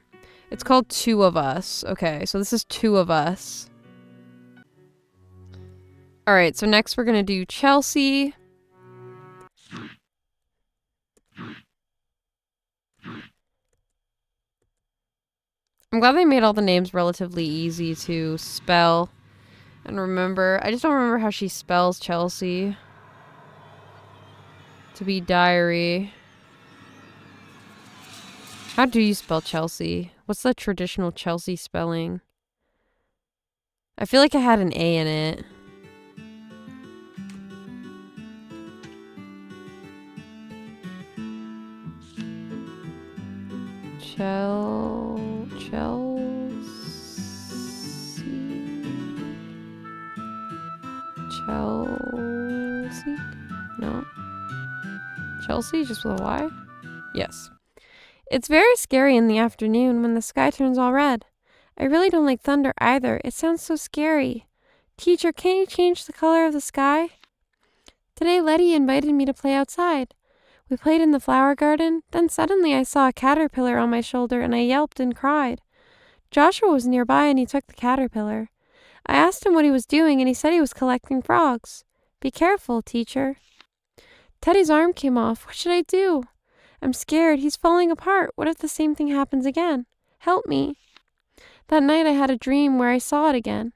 It's called Two of Us. Okay, so this is Two of Us. Alright, so next we're gonna do Chelsea. I'm glad they made all the names relatively easy to spell and remember. I just don't remember how she spells Chelsea. To be diary. How do you spell Chelsea? What's the traditional Chelsea spelling? I feel like I had an A in it. Chelsea. No. Chelsea, just with a Y? Yes. It's very scary in the afternoon when the sky turns all red. I really don't like thunder either. It sounds so scary. Teacher, can't you change the color of the sky? Today Letty invited me to play outside. We played in the flower garden, then suddenly I saw a caterpillar on my shoulder and I yelped and cried. Joshua was nearby and he took the caterpillar. I asked him what he was doing and he said he was collecting frogs. Be careful, teacher. Teddy's arm came off. What should I do? I'm scared. He's falling apart. What if the same thing happens again? Help me. That night I had a dream where I saw it again.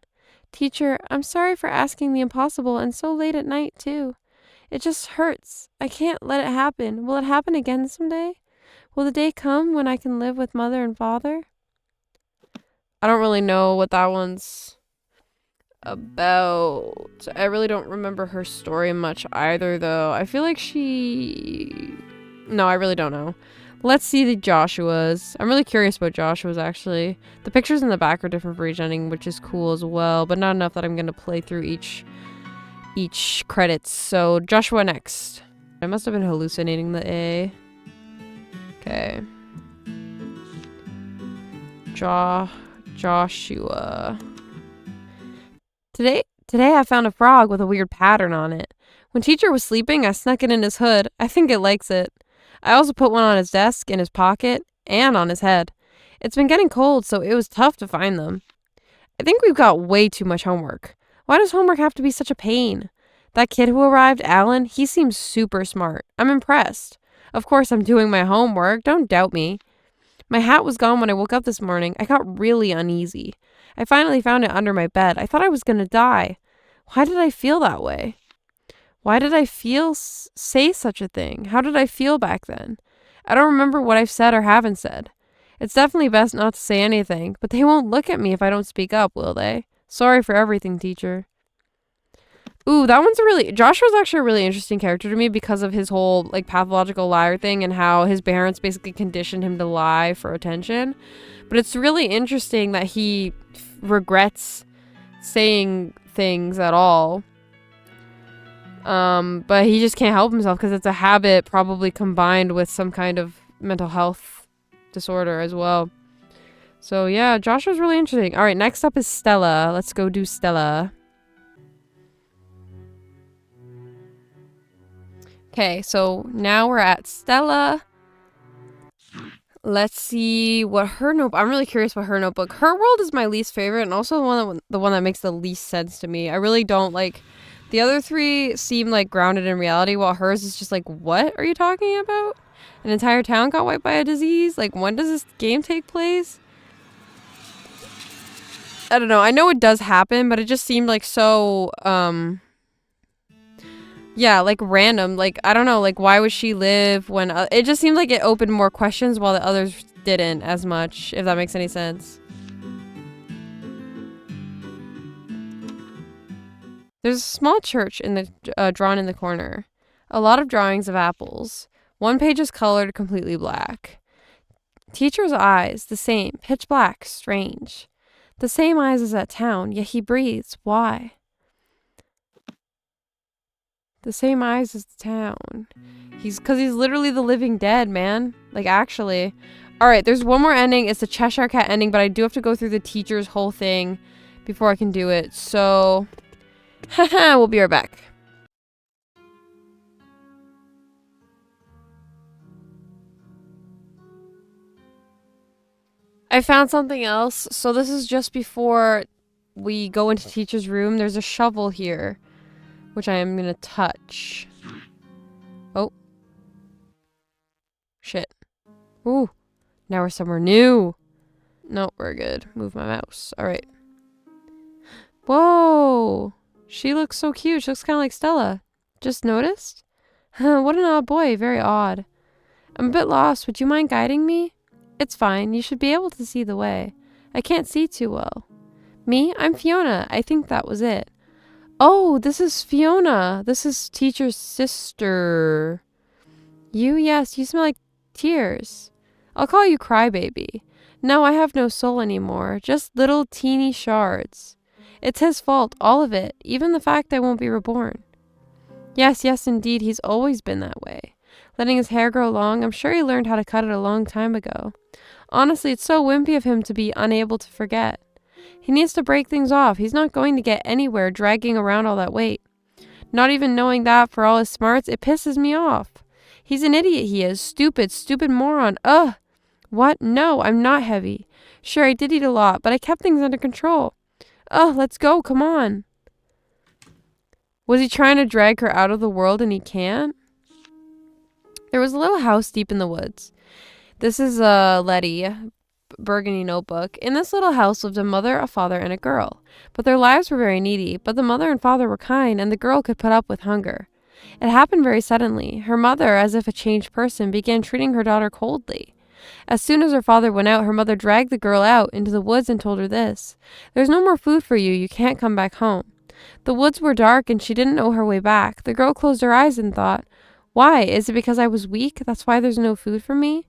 Teacher, I'm sorry for asking the impossible and so late at night too. It just hurts. I can't let it happen. Will it happen again someday? Will the day come when I can live with mother and father? I don't really know what that one's about. I really don't remember her story much either, though. I feel like No, I really don't know. Let's see the Joshuas. I'm really curious about Joshua's, actually. The pictures in the back are different for each ending, which is cool as well, but not enough that I'm going to play through each credits. So, Joshua next. I must have been hallucinating the A. Okay. Joshua. Today I found a frog with a weird pattern on it. When teacher was sleeping, I snuck it in his hood. I think it likes it. I also put one on his desk, in his pocket, and on his head. It's been getting cold, so it was tough to find them. I think we've got way too much homework. Why does homework have to be such a pain? That kid who arrived, Alan, he seems super smart. I'm impressed. Of course, I'm doing my homework. Don't doubt me. My hat was gone when I woke up this morning. I got really uneasy. I finally found it under my bed. I thought I was going to die. Why did I feel that way? Why did I say such a thing? How did I feel back then? I don't remember what I've said or haven't said. It's definitely best not to say anything, but they won't look at me if I don't speak up, will they? Sorry for everything, teacher. Ooh, that one's Joshua's actually a really interesting character to me because of his whole, like, pathological liar thing and how his parents basically conditioned him to lie for attention. But it's really interesting that he regrets saying things at all. But he just can't help himself because it's a habit probably combined with some kind of mental health disorder as well. So yeah, Joshua's really interesting. All right, next up is Stella. Let's go do Stella. Okay, so now we're at Stella. Let's see what her notebook. I'm really curious about her notebook. Her world is my least favorite and also the one that makes the least sense to me. I really don't like. The other three seem like grounded in reality, while hers is just like, what are you talking about? An entire town got wiped by a disease? Like, when does this game take place? I don't know. I know it does happen, but it just seemed like so, yeah, like random. Like, I don't know, like, why would she live when... it just seemed like it opened more questions while the others didn't as much, if that makes any sense. There's a small church in the drawn in the corner. A lot of drawings of apples. One page is colored completely black. Teacher's eyes, the same, pitch black, strange. The same eyes as that town, yet he breathes. Why? The same eyes as the town. Because he's literally the living dead, man. Like, actually. Alright, there's one more ending. It's the Cheshire Cat ending, but I do have to go through the teacher's whole thing before I can do it. So... haha, we'll be right back. I found something else. So this is just before we go into teacher's room. There's a shovel here, which I am gonna touch. Oh. Shit. Ooh. Now we're somewhere new. No, we're good. Move my mouse. Alright. Whoa. She looks so cute. She looks kind of like Stella. Just noticed? What an odd boy. Very odd. I'm a bit lost. Would you mind guiding me? It's fine. You should be able to see the way. I can't see too well. Me? I'm Fiona. I think that was it. Oh, this is Fiona. This is teacher's sister. You? Yes, you smell like tears. I'll call you Crybaby. No, I have no soul anymore. Just little teeny shards. It's his fault, all of it, even the fact I won't be reborn. Yes, indeed, he's always been that way. Letting his hair grow long, I'm sure he learned how to cut it a long time ago. Honestly, it's so wimpy of him to be unable to forget. He needs to break things off. He's not going to get anywhere dragging around all that weight. Not even knowing that for all his smarts, it pisses me off. He's an idiot, he is. Stupid moron. Ugh. What? No, I'm not heavy. Sure, I did eat a lot, but I kept things under control. Ugh, let's go, come on. Was he trying to drag her out of the world and he can't? There was a little house deep in the woods. This is Letty, Burgundy notebook. In this little house lived a mother, a father, and a girl. But their lives were very needy, but the mother and father were kind, and the girl could put up with hunger. It happened very suddenly. Her mother, as if a changed person, began treating her daughter coldly. As soon as her father went out, her mother dragged the girl out into the woods and told her this: "There's no more food for you. You can't come back home." The woods were dark, and she didn't know her way back. The girl closed her eyes and thought, "Why? Is it because I was weak? That's why there's no food for me?"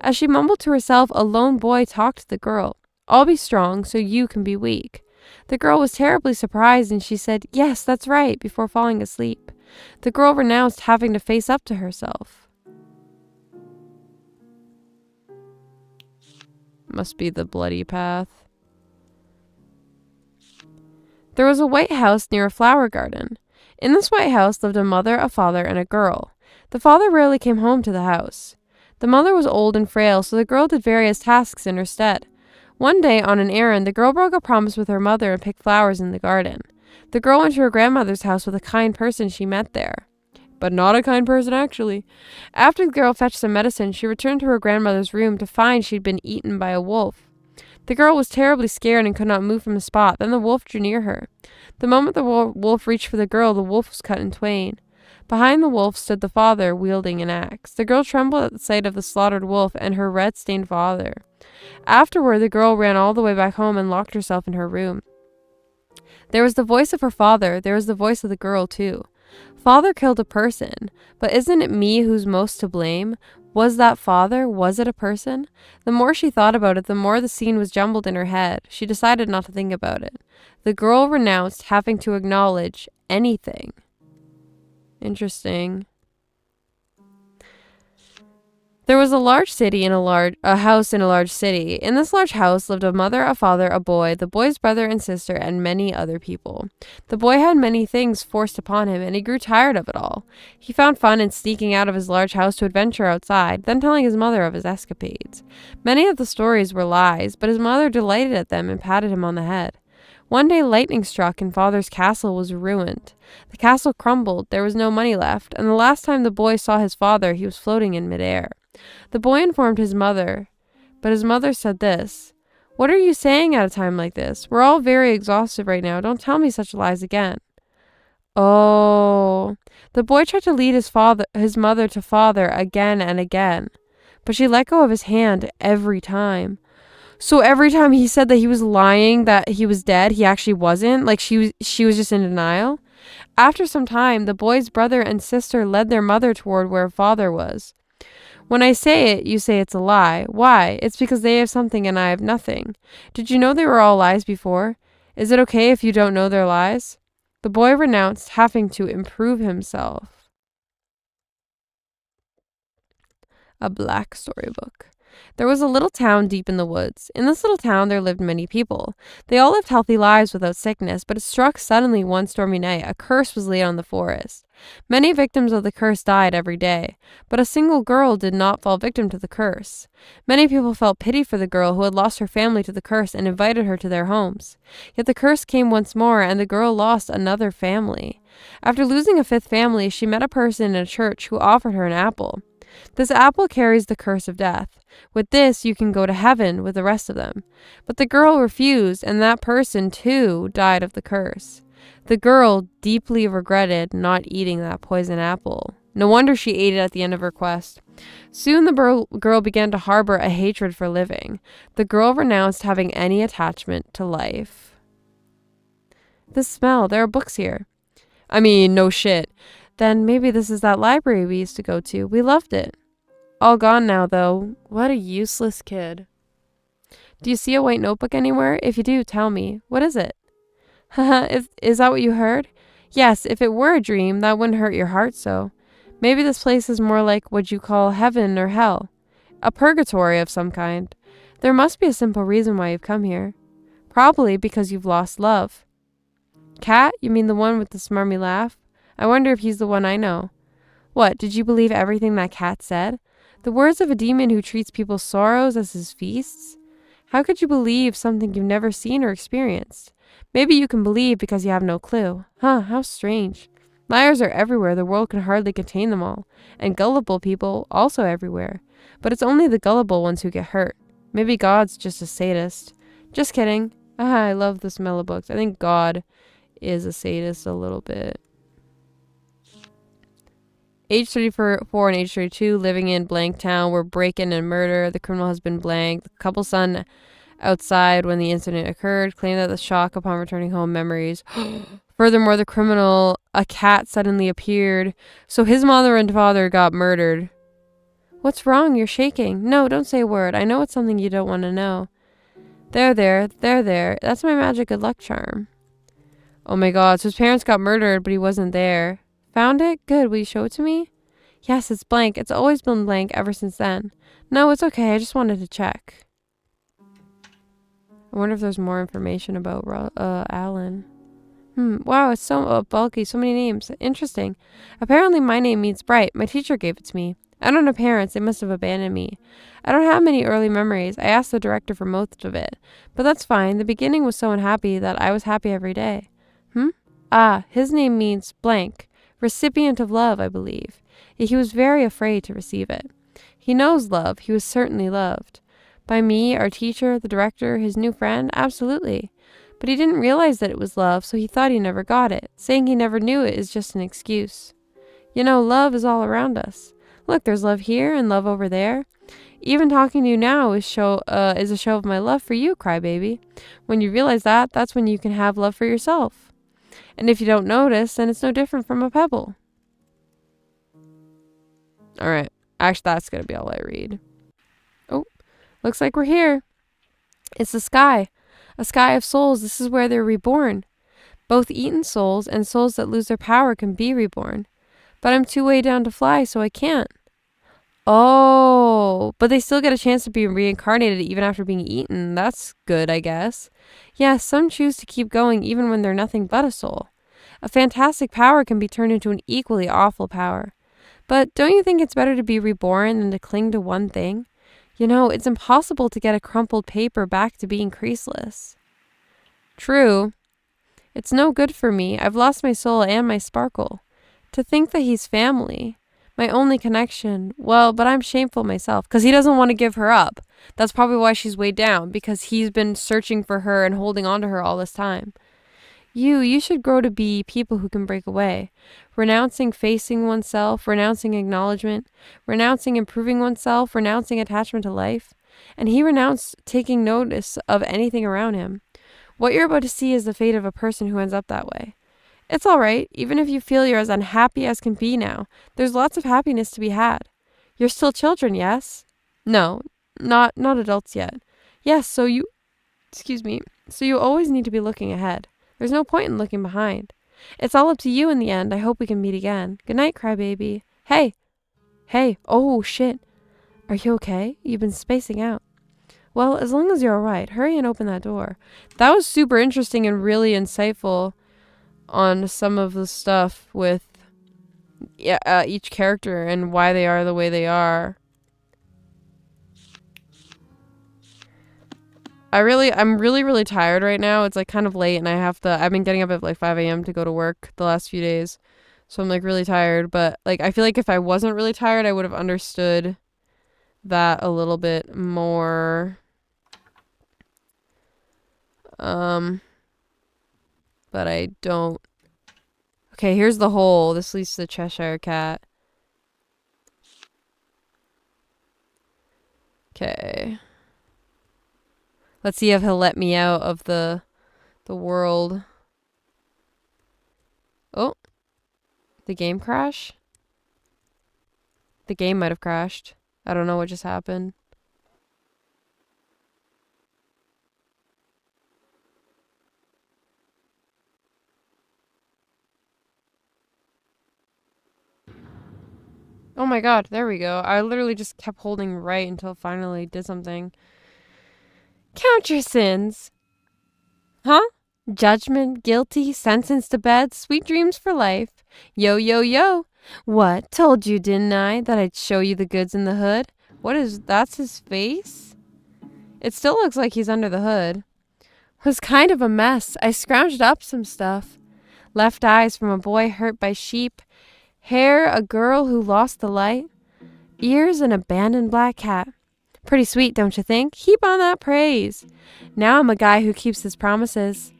As she mumbled to herself, a lone boy talked to the girl. "I'll be strong, so you can be weak." The girl was terribly surprised, and she said, "Yes, that's right," before falling asleep. The girl renounced having to face up to herself. Must be the bloody path. There was a white house near a flower garden. In this white house lived a mother, a father, and a girl. The father rarely came home to the house. The mother was old and frail, so the girl did various tasks in her stead. One day, on an errand, the girl broke a promise with her mother and picked flowers in the garden. The girl went to her grandmother's house with a kind person she met there. But not a kind person, actually. After the girl fetched some medicine, she returned to her grandmother's room to find she'd been eaten by a wolf. The girl was terribly scared and could not move from the spot. Then the wolf drew near her. The moment the wolf reached for the girl, the wolf was cut in twain. Behind the wolf stood the father, wielding an axe. The girl trembled at the sight of the slaughtered wolf and her red-stained father. Afterward, the girl ran all the way back home and locked herself in her room. There was the voice of her father. There was the voice of the girl, too. Father killed a person, but isn't it me who's most to blame? Was that father? Was it a person? The more she thought about it, the more the scene was jumbled in her head. She decided not to think about it. The girl renounced having to acknowledge anything. Interesting. There was a large city in a house in a large city. In this large house lived a mother, a father, a boy, the boy's brother and sister, and many other people. The boy had many things forced upon him, and he grew tired of it all. He found fun in sneaking out of his large house to adventure outside, then telling his mother of his escapades. Many of the stories were lies, but his mother delighted at them and patted him on the head. One day lightning struck and father's castle was ruined. The castle crumbled, there was no money left, and the last time the boy saw his father, he was floating in midair. The boy informed his mother, but his mother said this: "What are you saying at a time like this? We're all very exhausted right now. Don't tell me such lies again." Oh. The boy tried to lead his mother to father again and again, but she let go of his hand every time. So every time he said that he was lying, that he was dead, he actually wasn't? Like she was just in denial? After some time, the boy's brother and sister led their mother toward where father was. "When I say it, you say it's a lie. Why? It's because they have something and I have nothing. Did you know they were all lies before? Is it okay if you don't know they're lies?" The boy renounced having to improve himself. A black storybook. There was a little town deep in the woods. In this little town there lived many people. They all lived healthy lives without sickness, but it struck suddenly one stormy night. A curse was laid on the forest. Many victims of the curse died every day, but a single girl did not fall victim to the curse. Many people felt pity for the girl who had lost her family to the curse and invited her to their homes. Yet the curse came once more, and the girl lost another family. After losing a fifth family, she met a person in a church who offered her an apple. "This apple carries the curse of death. With this, you can go to heaven with the rest of them." But the girl refused, and that person, too, died of the curse. The girl deeply regretted not eating that poison apple. No wonder she ate it at the end of her quest. Soon the girl began to harbor a hatred for living. The girl renounced having any attachment to life. The smell. There are books here. I mean, no shit. Then maybe this is that library we used to go to. We loved it. All gone now, though. What a useless kid. Do you see a white notebook anywhere? If you do, tell me. What is it? Haha, is that what you heard? Yes, if it were a dream, that wouldn't hurt your heart so. Maybe this place is more like what you call heaven or hell. A purgatory of some kind. There must be a simple reason why you've come here. Probably because you've lost love. Cat? You mean the one with the smarmy laugh? I wonder if he's the one I know. What, did you believe everything that cat said? The words of a demon who treats people's sorrows as his feasts? How could you believe something you've never seen or experienced? Maybe you can believe because you have no clue. Huh, how strange. Liars are everywhere, the world can hardly contain them all. And gullible people also everywhere. But it's only the gullible ones who get hurt. Maybe God's just a sadist. Just kidding. I love the smell of books. I think God is a sadist a little bit. Age 34 and age 32, living in blank town where break-in and murder. The criminal has been blank. The couple's son outside when the incident occurred claimed that the shock upon returning home memories. Furthermore, the criminal, a cat, suddenly appeared. So his mother and father got murdered. What's wrong? You're shaking. No, don't say a word. I know it's something you don't want to know. There. That's my magic good luck charm. Oh my god, so his parents got murdered, but he wasn't there. Found it? Good. Will you show it to me? Yes, it's blank. It's always been blank ever since then. No, it's okay. I just wanted to check. I wonder if there's more information about Alan. Wow, it's so bulky. So many names. Interesting. Apparently my name means bright. My teacher gave it to me. I don't have parents. They must have abandoned me. I don't have many early memories. I asked the director for most of it. But that's fine. The beginning was so unhappy that I was happy every day. His name means blank. Recipient of love, I believe. Yet he was very afraid to receive it. He knows love. He was certainly loved. By me, our teacher, the director, his new friend, absolutely. But he didn't realize that it was love, so he thought he never got it. Saying he never knew it is just an excuse. You know, love is all around us. Look, there's love here and love over there. Even talking to you now is a show of my love for you, crybaby. When you realize that, that's when you can have love for yourself. And if you don't notice, then it's no different from a pebble. Alright. Actually, that's going to be all I read. Oh, looks like we're here. It's the sky. A sky of souls. This is where they're reborn. Both eaten souls and souls that lose their power can be reborn. But I'm too way down to fly, so I can't. Oh, but they still get a chance to be reincarnated even after being eaten. That's good, I guess. Yes, some choose to keep going even when they're nothing but a soul. A fantastic power can be turned into an equally awful power. But don't you think it's better to be reborn than to cling to one thing? You know, it's impossible to get a crumpled paper back to being creaseless. True. It's no good for me. I've lost my soul and my sparkle. To think that he's family, my only connection, well, but I'm shameful myself, because he doesn't want to give her up. That's probably why she's weighed down, because he's been searching for her and holding on to her all this time. You should grow to be people who can break away. Renouncing facing oneself, renouncing acknowledgement, renouncing improving oneself, renouncing attachment to life. And he renounced taking notice of anything around him. What you're about to see is the fate of a person who ends up that way. It's all right, even if you feel you're as unhappy as can be now. There's lots of happiness to be had. You're still children, yes? No, not adults yet. Yes, so you always need to be looking ahead. There's no point in looking behind. It's all up to you in the end. I hope we can meet again. Good night, crybaby. Hey, oh shit. Are you okay? You've been spacing out. Well, as long as you're all right, hurry and open that door. That was super interesting and really insightful on some of the stuff with each character and why they are the way they are. I'm really tired right now. It's like kind of late and I've been getting up at like 5 a.m. to go to work the last few days. So I'm like really tired, but like I feel like if I wasn't really tired, I would have understood that a little bit more. But I don't. Okay, here's the hole. This leads to the Cheshire Cat. Okay. Let's see if he'll let me out of the world. Oh. The game crash? The game might have crashed. I don't know what just happened. Oh my god, there we go. I literally just kept holding right until it finally did something. Count your sins. Huh? Judgment, guilty, sentenced to bed, sweet dreams for life. Yo, yo, yo. What? Told you, didn't I, that I'd show you the goods in the hood? That's his face? It still looks like he's under the hood. Was kind of a mess. I scrounged up some stuff. Left eyes from a boy hurt by sheep. Hair, a girl who lost the light. Ears, an abandoned black cat. Pretty sweet, don't you think? Heap on that praise. Now I'm a guy who keeps his promises.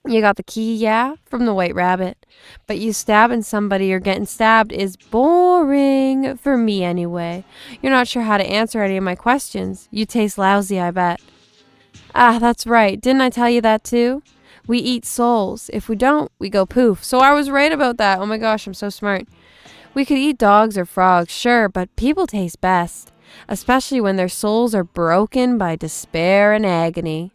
You got the key, yeah? From the White Rabbit. But you stabbing somebody or getting stabbed is boring. For me, anyway. You're not sure how to answer any of my questions. You taste lousy, I bet. Ah, that's right. Didn't I tell you that too? We eat souls. If we don't, we go poof. So I was right about that. Oh my gosh, I'm so smart. We could eat dogs or frogs, sure, but people taste best. Especially when their souls are broken by despair and agony.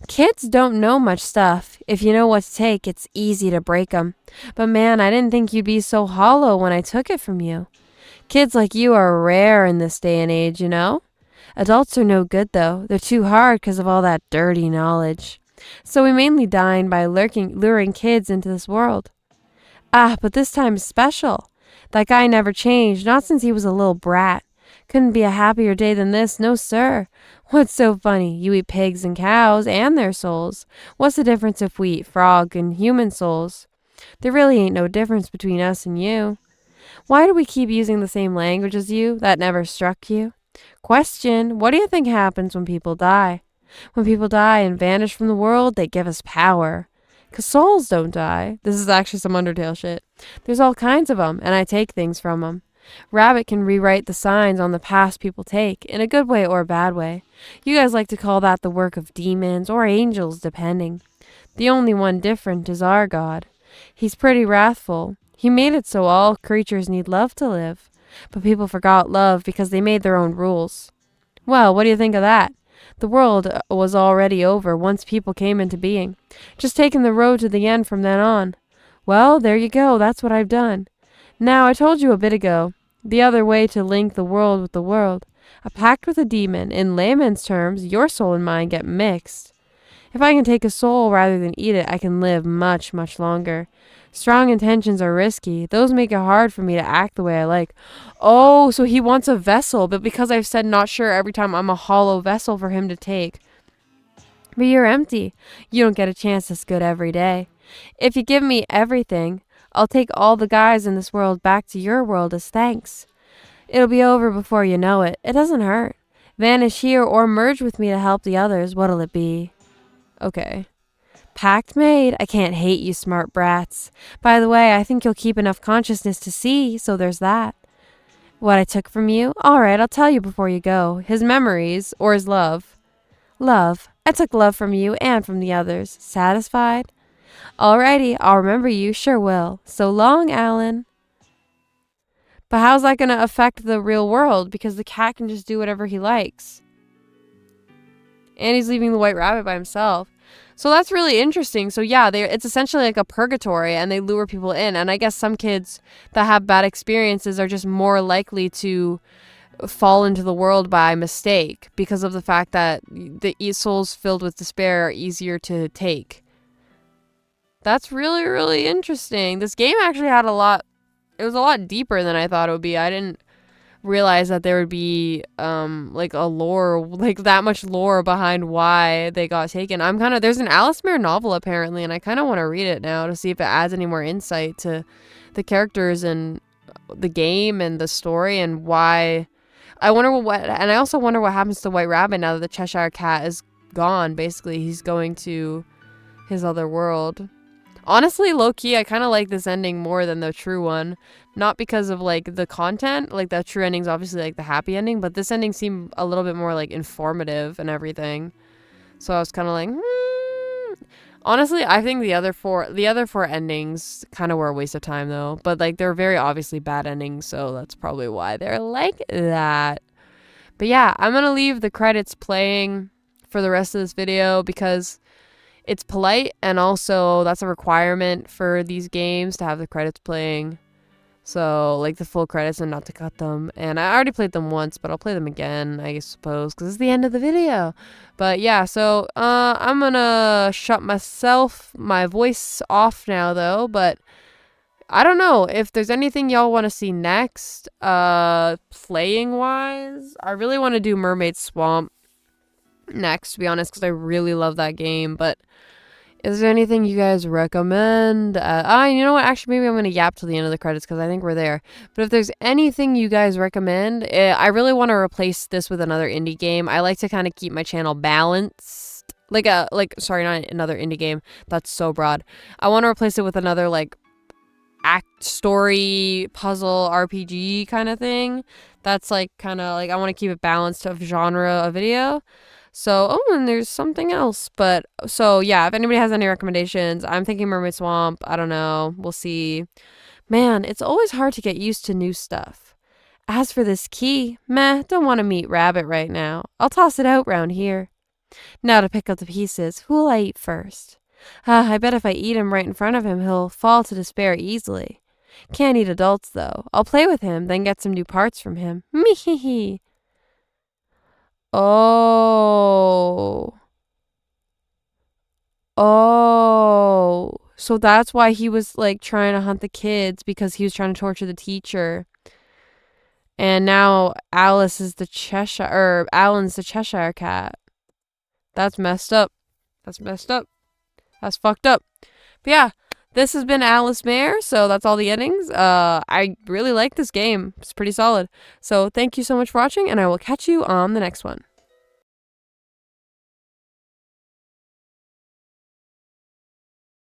Kids don't know much stuff. If you know what to take, it's easy to break 'em. But man, I didn't think you'd be so hollow when I took it from you. Kids like you are rare in this day and age, you know? Adults are no good, though. They're too hard because of all that dirty knowledge. So we mainly dine by luring kids into this world. Ah, but this time is special. That guy never changed, not since he was a little brat. Couldn't be a happier day than this, no sir. What's so funny? You eat pigs and cows and their souls. What's the difference if we eat frog and human souls? There really ain't no difference between us and you. Why do we keep using the same language as you? That never struck you? Question, what do you think happens when people die? When people die and vanish from the world, they give us power. 'Cause souls don't die. This is actually some Undertale shit. There's all kinds of 'em, and I take things from 'em. Rabbit can rewrite the signs on the paths people take, in a good way or a bad way. You guys like to call that the work of demons or angels, depending. The only one different is our God. He's pretty wrathful. He made it so all creatures need love to live. But people forgot love because they made their own rules. Well, what do you think of that? The world was already over once people came into being. Just taking the road to the end from then on. Well, there you go. That's what I've done. Now, I told you a bit ago, the other way to link the world with the world. A pact with a demon. In layman's terms, your soul and mine get mixed. If I can take a soul rather than eat it, I can live much, much longer. Strong intentions are risky. Those make it hard for me to act the way I like. Oh, so he wants a vessel, but because I've said not sure every time, I'm a hollow vessel for him to take. But you're empty. You don't get a chance this good every day. If you give me everything, I'll take all the guys in this world back to your world as thanks. It'll be over before you know it. It doesn't hurt. Vanish here or merge with me to help the others. What'll it be? Okay. Pact made. I can't hate you, smart brats. By the way, I think you'll keep enough consciousness to see, so there's that. What I took from you? All right, I'll tell you before you go. His memories, or his love. Love. I took love from you and from the others. Satisfied? Alrighty, I'll remember you. Sure will. So long, Alan. But how's that going to affect the real world? Because the cat can just do whatever he likes. And he's leaving the White Rabbit by himself. So that's really interesting. So yeah, it's essentially like a purgatory and they lure people in. And I guess some kids that have bad experiences are just more likely to fall into the world by mistake because of the fact that the souls filled with despair are easier to take. That's really, really interesting. This game actually had it was a lot deeper than I thought it would be. I didn't realize that there would be like a lore, like that much lore behind why they got taken. There's an Alice Mare novel apparently, and I kind of want to read it now to see if it adds any more insight to the characters and the game and the story and why. I also wonder what happens to White Rabbit now that the Cheshire Cat is gone. Basically, he's going to his other world. Honestly, low-key, I kind of like this ending more than the true one. Not because of, like, the content. Like, the true ending's obviously, like, the happy ending. But this ending seemed a little bit more, like, informative and everything. So I was kind of like, Honestly, I think the other four endings kind of were a waste of time, though. But, like, they're very obviously bad endings. So that's probably why they're like that. But, yeah, I'm going to leave the credits playing for the rest of this video because it's polite, and also that's a requirement for these games to have the credits playing. So, like the full credits and not to cut them. And I already played them once, but I'll play them again, I suppose, because it's the end of the video. But yeah, so I'm gonna shut my voice off now, though. But I don't know if there's anything y'all want to see next, playing wise. I really want to do Mermaid Swamp next, to be honest, because I really love that game. But is there anything you guys recommend? You know what? Actually, maybe I'm going to yap till the end of the credits because I think we're there. But if there's anything you guys recommend, I really want to replace this with another indie game. I like to kind of keep my channel balanced. Sorry, not another indie game. That's so broad. I want to replace it with another, like, act story puzzle RPG kind of thing. That's, like, kind of, like, I want to keep it balanced of genre of video. So, and there's something else. But, so, yeah, if anybody has any recommendations, I'm thinking Mermaid Swamp. I don't know. We'll see. Man, it's always hard to get used to new stuff. As for this key, meh, don't want to meet Rabbit right now. I'll toss it out round here. Now to pick up the pieces, who'll I eat first? I bet if I eat him right in front of him, he'll fall to despair easily. Can't eat adults, though. I'll play with him, then get some new parts from him. Me hee hee. Oh. Oh. So that's why he was, like, trying to hunt the kids, because he was trying to torture the teacher. And now Alan's the Cheshire Cat. That's messed up. That's fucked up. But yeah, this has been Alice Mare, so that's all the endings. I really like this game. It's pretty solid. So thank you so much for watching, and I will catch you on the next one.